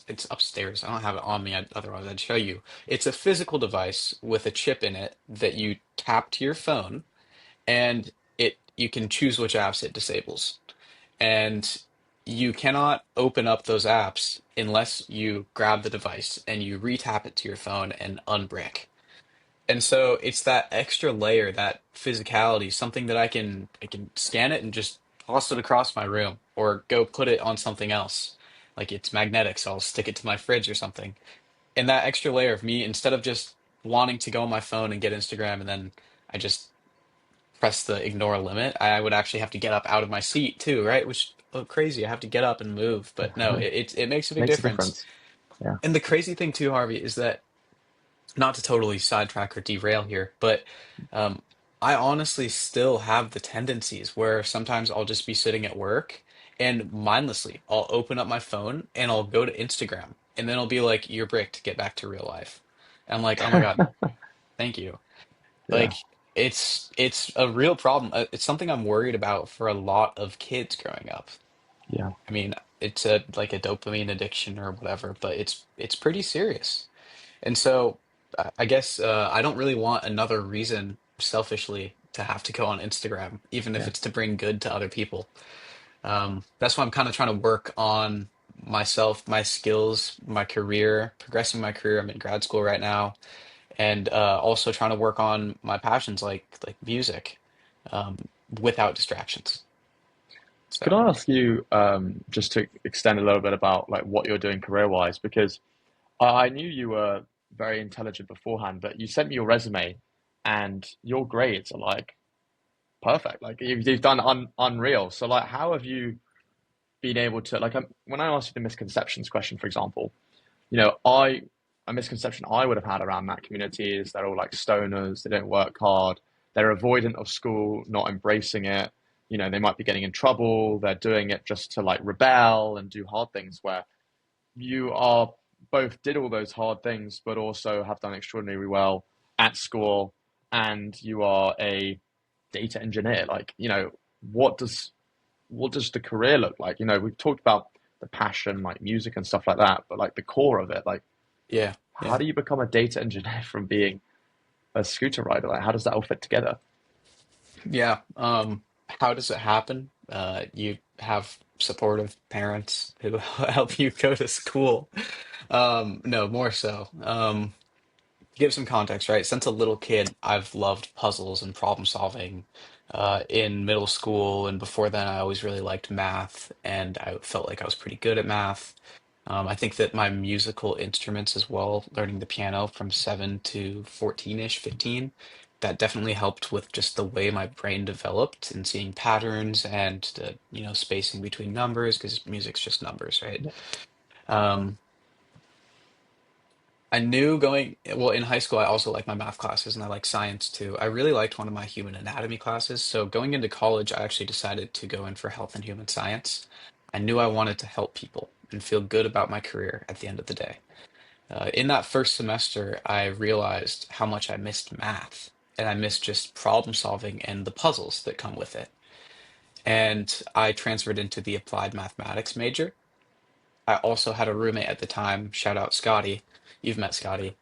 it's upstairs. I don't have it on me, otherwise I'd show you. It's a physical device with a chip in it that you tap to your phone and it you can choose which apps it disables. And you cannot open up those apps unless you grab the device and you retap it to your phone and unbrick. And so it's that extra layer, that physicality, something that I can scan it and just toss it across my room or go put it on something else. Like it's magnetic, so I'll stick it to my fridge or something. And that extra layer of me, instead of just wanting to go on my phone and get Instagram and then I just press the ignore limit, I would actually have to get up out of my seat too, right? Which crazy. I have to get up and move, but no, it makes a big Makes a difference. difference. Yeah, And the crazy thing too, Harvey, is that not to totally sidetrack or derail here, but um, I honestly still have the tendencies where sometimes I'll just be sitting at work and mindlessly I'll open up my phone and I'll go to Instagram and then it'll be like, you're bricked, get back to real life. And I'm like, oh my God, thank you. yeah, Like it's a real problem. It's something I'm worried about for a lot of kids growing up. yeah, I mean, it's a like a dopamine addiction or whatever, but it's pretty serious. And so I guess I don't really want another reason selfishly to have to go on Instagram, even if yeah. it's to bring good to other people. That's why I'm kind of trying to work on myself, my skills, my career, progressing my career. I'm in grad school right now and also trying to work on my passions like music um, without distractions. Could So I ask you, just to extend a little bit about like what you're doing career-wise? Because I knew you were very intelligent beforehand, but you sent me your resume, and your grades are like perfect. Like you've done unreal. So like, how have you been able to like when I asked you the misconceptions question, for example, I a misconception I would have had around that community is they're all like stoners, they don't work hard, they're avoidant of school, not embracing it. They might be getting in trouble, they're doing it just to like rebel and do hard things where you are both did all those hard things, but also have done extraordinarily well at school, and you are a data engineer. Like, what does what does the career look like? We've talked about the passion, like music and stuff like that, but like the core of it, like Yeah, how yeah, do you become a data engineer from being a scooter rider? Like, how does that all fit together? yeah. How does it happen? You have supportive parents who help you go to school. No, more so. To give some context, right? Since a little kid, I've loved puzzles and problem solving. In middle school and before then, I always really liked math, and I felt like I was pretty good at math. I think that my musical instruments as well, learning the piano from 7 to 14-ish, 15, that definitely helped with just the way my brain developed and seeing patterns and the, spacing between numbers, because music's just numbers, right? Yeah, Um, I knew well, in high school, I also liked my math classes and I like science too. I really liked one of my human anatomy classes. So going into college, I actually decided to go in for health and human science. I knew I wanted to help people and feel good about my career at the end of the day. In that first semester, I realized how much I missed math and I missed just problem solving and the puzzles that come with it. And I transferred into the applied mathematics major. I also had a roommate at the time, shout out Scotty. You've met Scotty.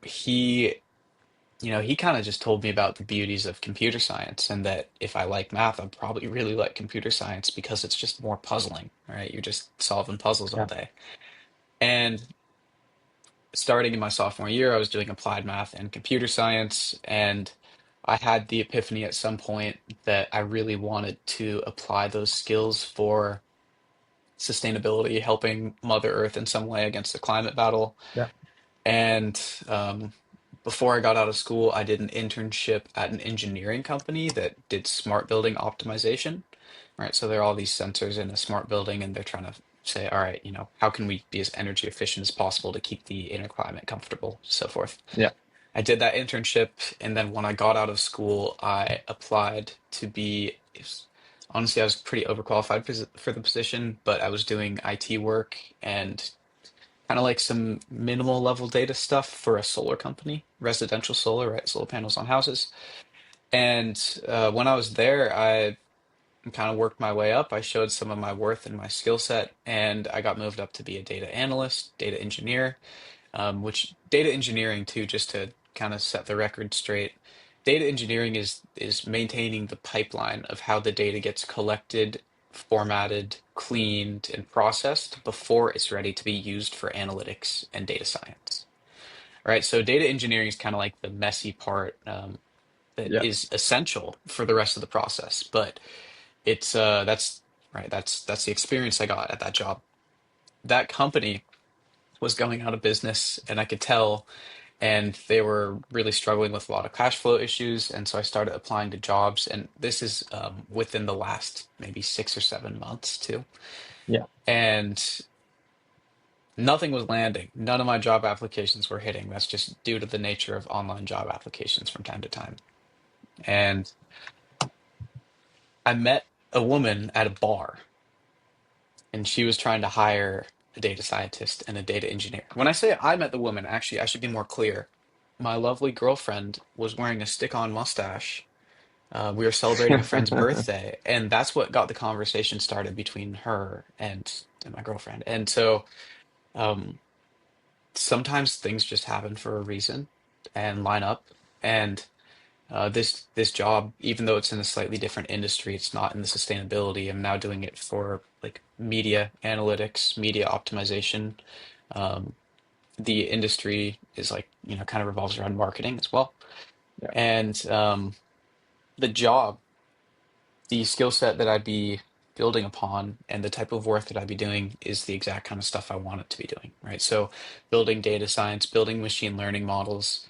He kind of just told me about the beauties of computer science and that if I like math, I'd probably really like computer science because it's just more puzzling, right? You're just solving puzzles all yeah, day. And starting in my sophomore year, I was doing applied math and computer science, and I had the epiphany at some point that I really wanted to apply those skills for sustainability, helping Mother Earth in some way against the climate battle. yeah, And before I got out of school, I did an internship at an engineering company that did smart building optimization. Right. So there are all these sensors in a smart building, and they're trying to say, all right, how can we be as energy efficient as possible to keep the inner climate comfortable, so forth. yeah, I did that internship, and then when I got out of school, I applied to be. Honestly, I was pretty overqualified for the position, but I was doing IT work and kind of like some minimal level data stuff for a solar company, residential solar, right? Solar panels on houses. And when I was there, I kind of worked my way up. I showed some of my worth and my skill set, and I got moved up to be a data analyst, data engineer, which data engineering too, just to kind of set the record straight. Data engineering is maintaining the pipeline of how the data gets collected, formatted, cleaned, and processed before it's ready to be used for analytics and data science. Right? So data engineering is kind of like the messy part that yeah, is essential for the rest of the process. But it's that's right. That's the experience I got at that job. That company was going out of business, and I could tell, and they were really struggling with a lot of cash flow issues. And so I started applying to jobs, and this is within the last maybe 6 or 7 months too. yeah. And nothing was landing. None of my job applications were hitting. That's just due to the nature of online job applications from time to time. And I met a woman at a bar, and she was trying to hire a data scientist and a data engineer. When I say I met the woman, actually, I should be more clear. My lovely girlfriend was wearing a stick-on mustache. We were celebrating a friend's birthday, and that's what got the conversation started between her and my girlfriend. And so um, sometimes things just happen for a reason and line up. And this job, even though it's in a slightly different industry, it's not in the sustainability. I'm now doing it for like media analytics, media optimization. Um, the industry is like, kind of revolves around marketing as well. Yeah. And the job, the skill set that I'd be building upon and the type of work that I'd be doing is the exact kind of stuff I want it to be doing, right? So building data science, building machine learning models,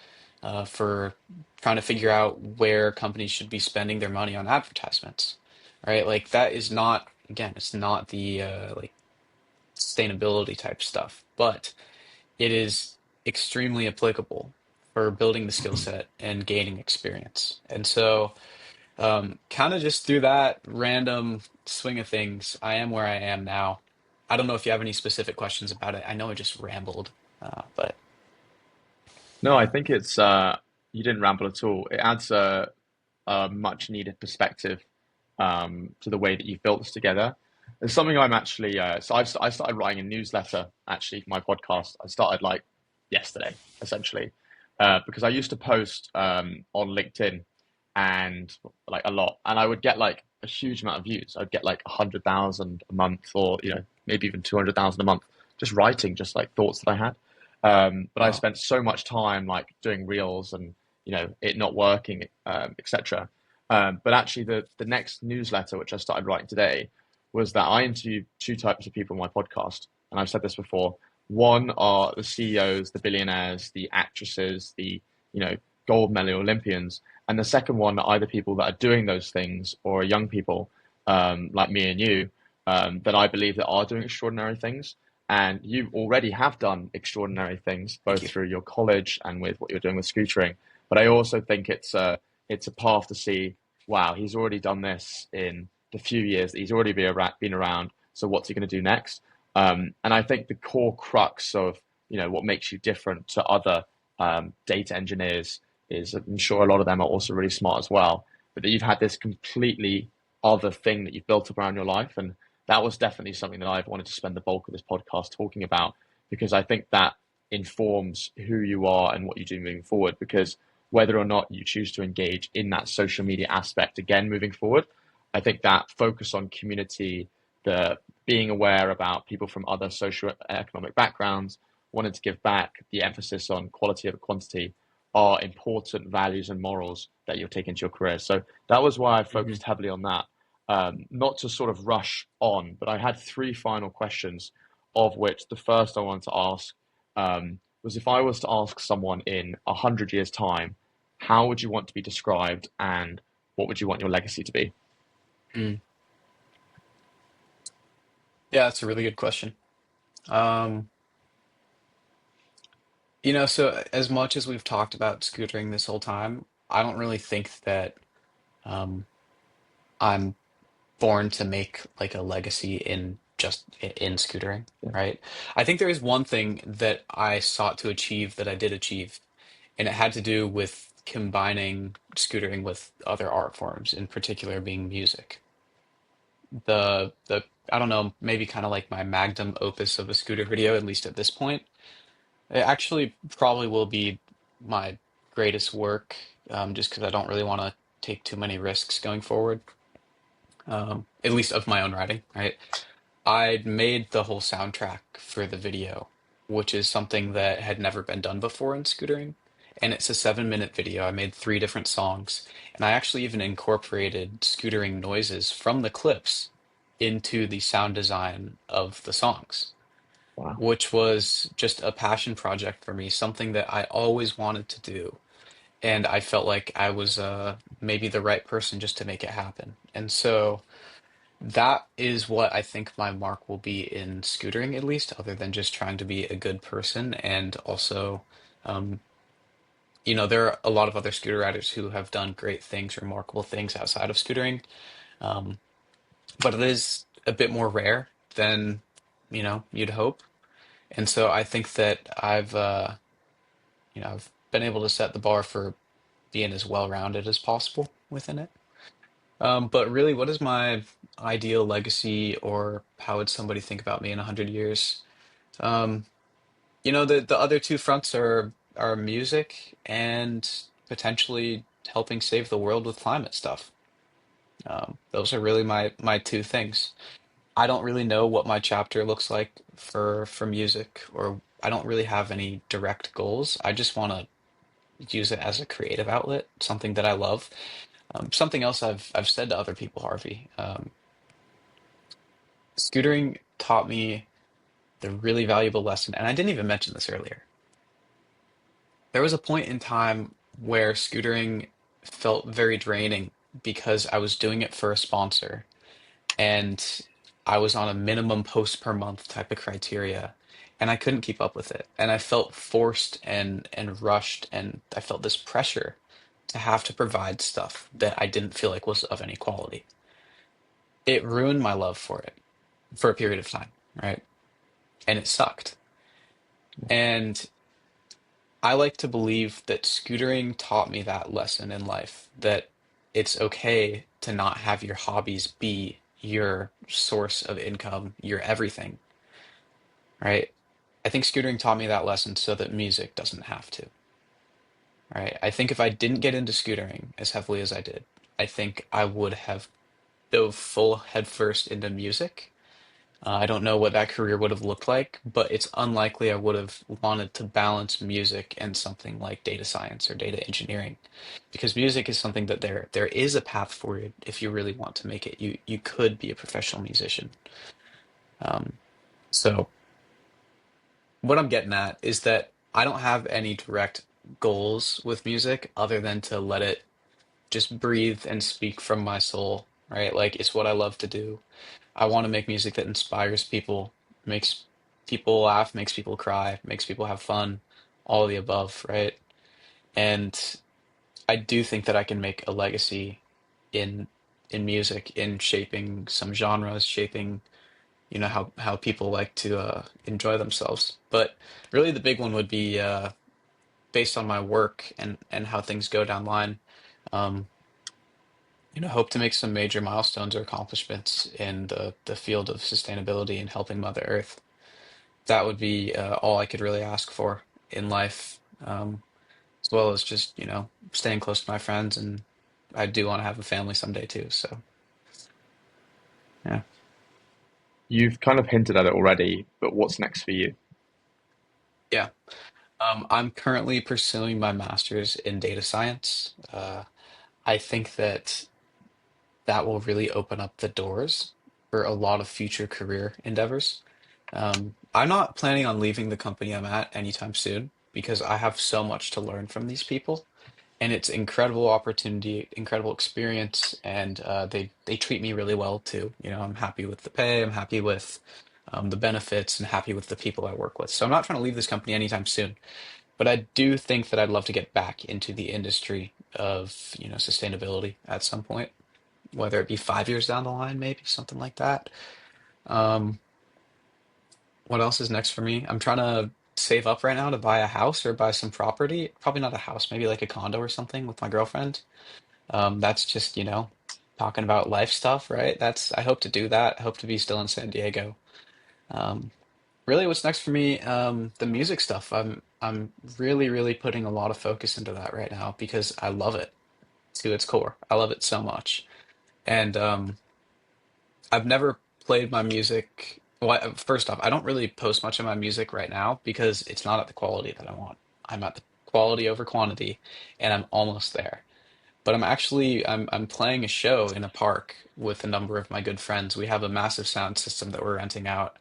for trying to figure out where companies should be spending their money on advertisements, right? Like that is not, again, it's not the like sustainability type stuff, but it is extremely applicable for building the skill set and gaining experience. And so, kind of just through that random swing of things, I am where I am now. I don't know if you have any specific questions about it. I know I just rambled, but No, I think it's you didn't ramble at all. It adds a much needed perspective to the way that you've built this together. It's something I'm actually I started writing a newsletter actually for my podcast. I started like yesterday essentially because I used to post on LinkedIn and like a lot, and I would get like a huge amount of views. I'd get like 100,000 a month, or maybe even 200,000 a month, just writing just like thoughts that I had. But I wow. spent so much time like doing reels and it not working, etc. But actually, the next newsletter which I started writing today was that I interview two types of people on my podcast, and I've said this before. One are the CEOs, the billionaires, the actresses, the gold medal Olympians, and the second one are either people that are doing those things or are young people like me and you that I believe that are doing extraordinary things. And you already have done extraordinary things, Thank both you. through your college and with what you're doing with scootering. But I also think it's a path to see, wow, he's already done this in the few years that he's already been around. So what's he going to do next? And I think the core crux of what makes you different to other data engineers is I'm sure a lot of them are also really smart as well, but that you've had this completely other thing that you've built up around your life. And that was definitely something that I've wanted to spend the bulk of this podcast talking about because I think that informs who you are and what you do moving forward. Because whether or not you choose to engage in that social media aspect again moving forward, I think that focus on community, the being aware about people from other social economic backgrounds, wanting to give back, the emphasis on quality over quantity are important values and morals that you'll take into your career. So that was why I Mhm. focused heavily on that. Not to sort of rush on, but I had three final questions, of which the first I wanted to ask was if I was to ask someone in 100 years' time, how would you want to be described and what would you want your legacy to be? Mm. Yeah, that's a really good question. Um, so as much as we've talked about scootering this whole time, I don't really think that um, I'm born to make like a legacy in just in scootering, Yeah. right? I think there is one thing that I sought to achieve that I did achieve, and it had to do with combining scootering with other art forms, in particular being music. The I don't know, maybe kind of like my magnum opus of a scooter video, at least at this point. It actually probably will be my greatest work, just because I don't really want to take too many risks going forward, at least of my own writing, right? I'd made the whole soundtrack for the video, which is something that had never been done before in scootering. And it's a 7-minute video. I made three different songs, and I actually even incorporated scootering noises from the clips into the sound design of the songs, Wow. which was just a passion project for me, something that I always wanted to do. And I felt like I was maybe the right person just to make it happen. And so that is what I think my mark will be in scootering, at least, other than just trying to be a good person. And also, um, there are a lot of other scooter riders who have done great things, remarkable things outside of scootering. Um, but it is a bit more rare than, you'd hope. And so I think that I've been able to set the bar for being as well-rounded as possible within it. But really, what is my ideal legacy, or how would somebody think about me in 100 years? Um, the other two fronts are music and potentially helping save the world with climate stuff. Those are really my two things. I don't really know what my chapter looks like for music, or I don't really have any direct goals. I just want to use it as a creative outlet, something that I love. Something else I've said to other people, Harvey. Scootering taught me the really valuable lesson, and I didn't even mention this earlier. There was a point in time where scootering felt very draining because I was doing it for a sponsor and I was on a minimum post per month type of criteria and I couldn't keep up with it. And I felt forced and rushed and I felt this pressure to have to provide stuff that I didn't feel like was of any quality. It ruined my love for it for a period of time, right? And it sucked. And I like to believe that scootering taught me that lesson in life, that it's okay to not have your hobbies be your source of income, your everything, right? I think scootering taught me that lesson so that music doesn't have to, right? I think if I didn't get into scootering as heavily as I did, I think I would have dove full headfirst into music. I don't know what that career would have looked like, but it's unlikely I would have wanted to balance music and something like data science or data engineering, because music is something that there is a path for it if you really want to make it. You could be a professional musician. Um, so what I'm getting at is that I don't have any direct goals with music other than to let it just breathe and speak from my soul, right? Like it's what I love to do. I want to make music that inspires people, makes people laugh, makes people cry, makes people have fun, all of the above, right? And I do think that I can make a legacy in in music, in shaping some genres, shaping, how people like to enjoy themselves. But really the big one would be based on my work and how things go down the line. Um, hope to make some major milestones or accomplishments in the field of sustainability and helping Mother Earth. That would be all I could really ask for in life, as well as just, staying close to my friends. And I do want to have a family someday too. So, yeah. You've kind of hinted at it already, but what's next for you? Yeah. I'm currently pursuing my master's in data science. I think that that will really open up the doors for a lot of future career endeavors. I'm not planning on leaving the company I'm at anytime soon because I have so much to learn from these people, and it's incredible opportunity, incredible experience, and they treat me really well too. I'm happy with the pay, I'm happy with the benefits, and happy with the people I work with. So I'm not trying to leave this company anytime soon, but I do think that I'd love to get back into the industry of sustainability at some point, whether it be 5 years down the line, maybe something like that. Um, what else is next for me? I'm trying to save up right now to buy a house or buy some property. Probably not a house, maybe like a condo or something with my girlfriend. That's just, talking about life stuff, right? I hope to do that. I hope to be still in San Diego. Um, really, what's next for me? The music stuff. I'm really, really putting a lot of focus into that right now because I love it to its core. I love it so much. And I've never played my music. Well, first off, I don't really post much of my music right now because it's not at the quality that I want. I'm at the quality over quantity, and I'm almost there. But I'm playing a show in a park with a number of my good friends. We have a massive sound system that we're renting out,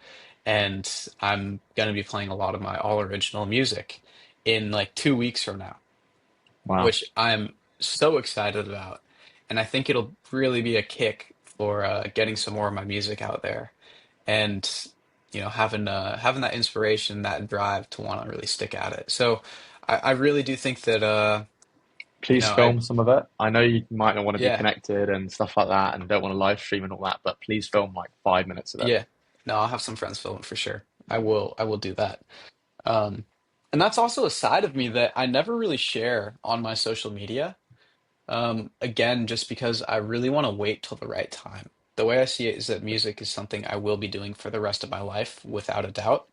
and I'm gonna be playing a lot of my all original music in like 2 weeks from now, Wow. which I'm so excited about. And I think it'll really be a kick for getting some more of my music out there and having that inspiration, that drive to want to really stick at it. So I really do think that Please I film some of it. I know you might not want to be yeah, connected and stuff like that and don't want to live stream and all that, but please film like 5 minutes of it. yeah. No, I'll have some friends film for sure. I will do that. Um, and that's also a side of me that I never really share on my social media. Again, just because I really want to wait till the right time. The way I see it is that music is something I will be doing for the rest of my life, without a doubt.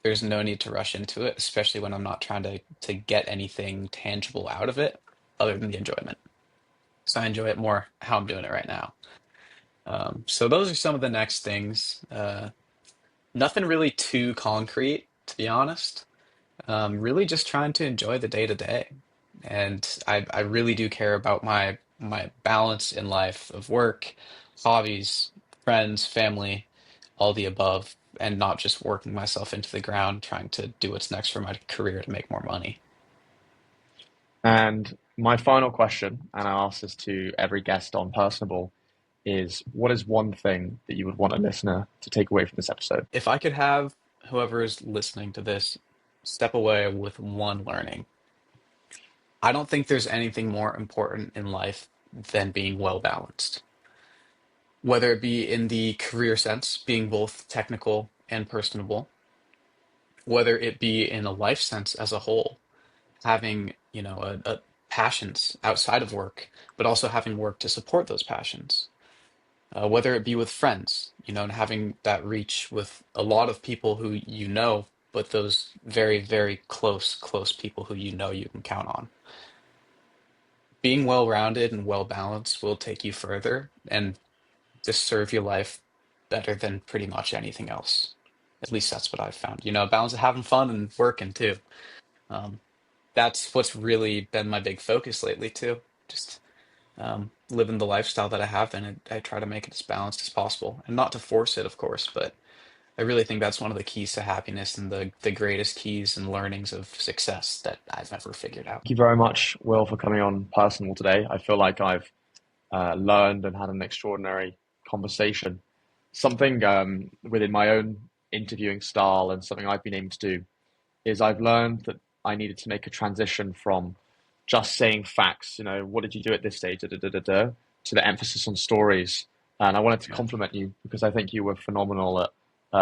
There's no need to rush into it, especially when I'm not trying to get anything tangible out of it other than the enjoyment. So I enjoy it more how I'm doing it right now. So those are some of the next things. Nothing really too concrete, to be honest. Really just trying to enjoy the day to day. And I really do care about my balance in life of work, hobbies, friends, family, all the above, and not just working myself into the ground trying to do what's next for my career to make more money. And my final question, and I ask this to every guest on Personable, is what is one thing that you would want a listener to take away from this episode? If I could have whoever is listening to this step away with one learning, I don't think there's anything more important in life than being well balanced. Whether it be in the career sense, being both technical and personable, whether it be in a life sense as a whole, having, a passions outside of work, but also having work to support those passions. Whether it be with friends, and having that reach with a lot of people who you know, but those very, very close people who you can count on. Being well-rounded and well-balanced will take you further and just serve your life better than pretty much anything else. At least that's what I've found. A balance of having fun and working too. Um, that's what's really been my big focus lately too. Just living the lifestyle that I have, and I try to make it as balanced as possible, and not to force it, of course, but I really think that's one of the keys to happiness and the greatest keys and learnings of success that I've ever figured out. Thank you very much, Will, for coming on Personal today. I feel like I've learned and had an extraordinary conversation. Something within my own interviewing style and something I've been aiming to do is I've learned that I needed to make a transition from just saying facts, what did you do at this stage, da, da, da, da, da, to the emphasis on stories. And I wanted to Yeah. compliment you because I think you were phenomenal at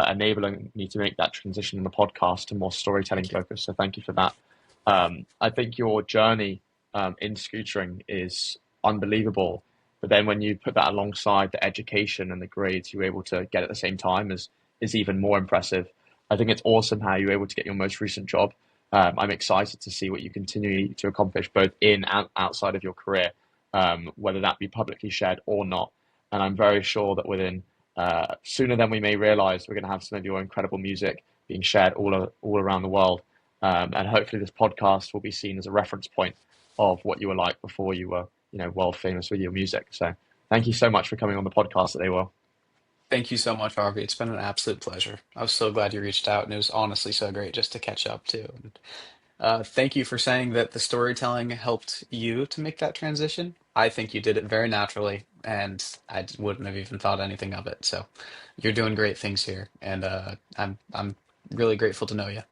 enabling me to make that transition in the podcast to more storytelling Thank you. focus. So thank you for that. I think your journey in scootering is unbelievable. But then when you put that alongside the education and the grades you were able to get at the same time is even more impressive. I think it's awesome how you were able to get your most recent job. I'm excited to see what you continue to accomplish both in and outside of your career, whether that be publicly shared or not. And I'm very sure that within sooner than we may realize, we're going to have some of your incredible music being shared all around the world. And hopefully, this podcast will be seen as a reference point of what you were like before you were, world famous with your music. So, thank you so much for coming on the podcast today, Will. Thank you so much, Harvey. It's been an absolute pleasure. I was so glad you reached out, and it was honestly so great just to catch up too. And, thank you for saying that the storytelling helped you to make that transition. I think you did it very naturally, and wouldn't have even thought anything of it. So you're doing great things here, and I'm really grateful to know you.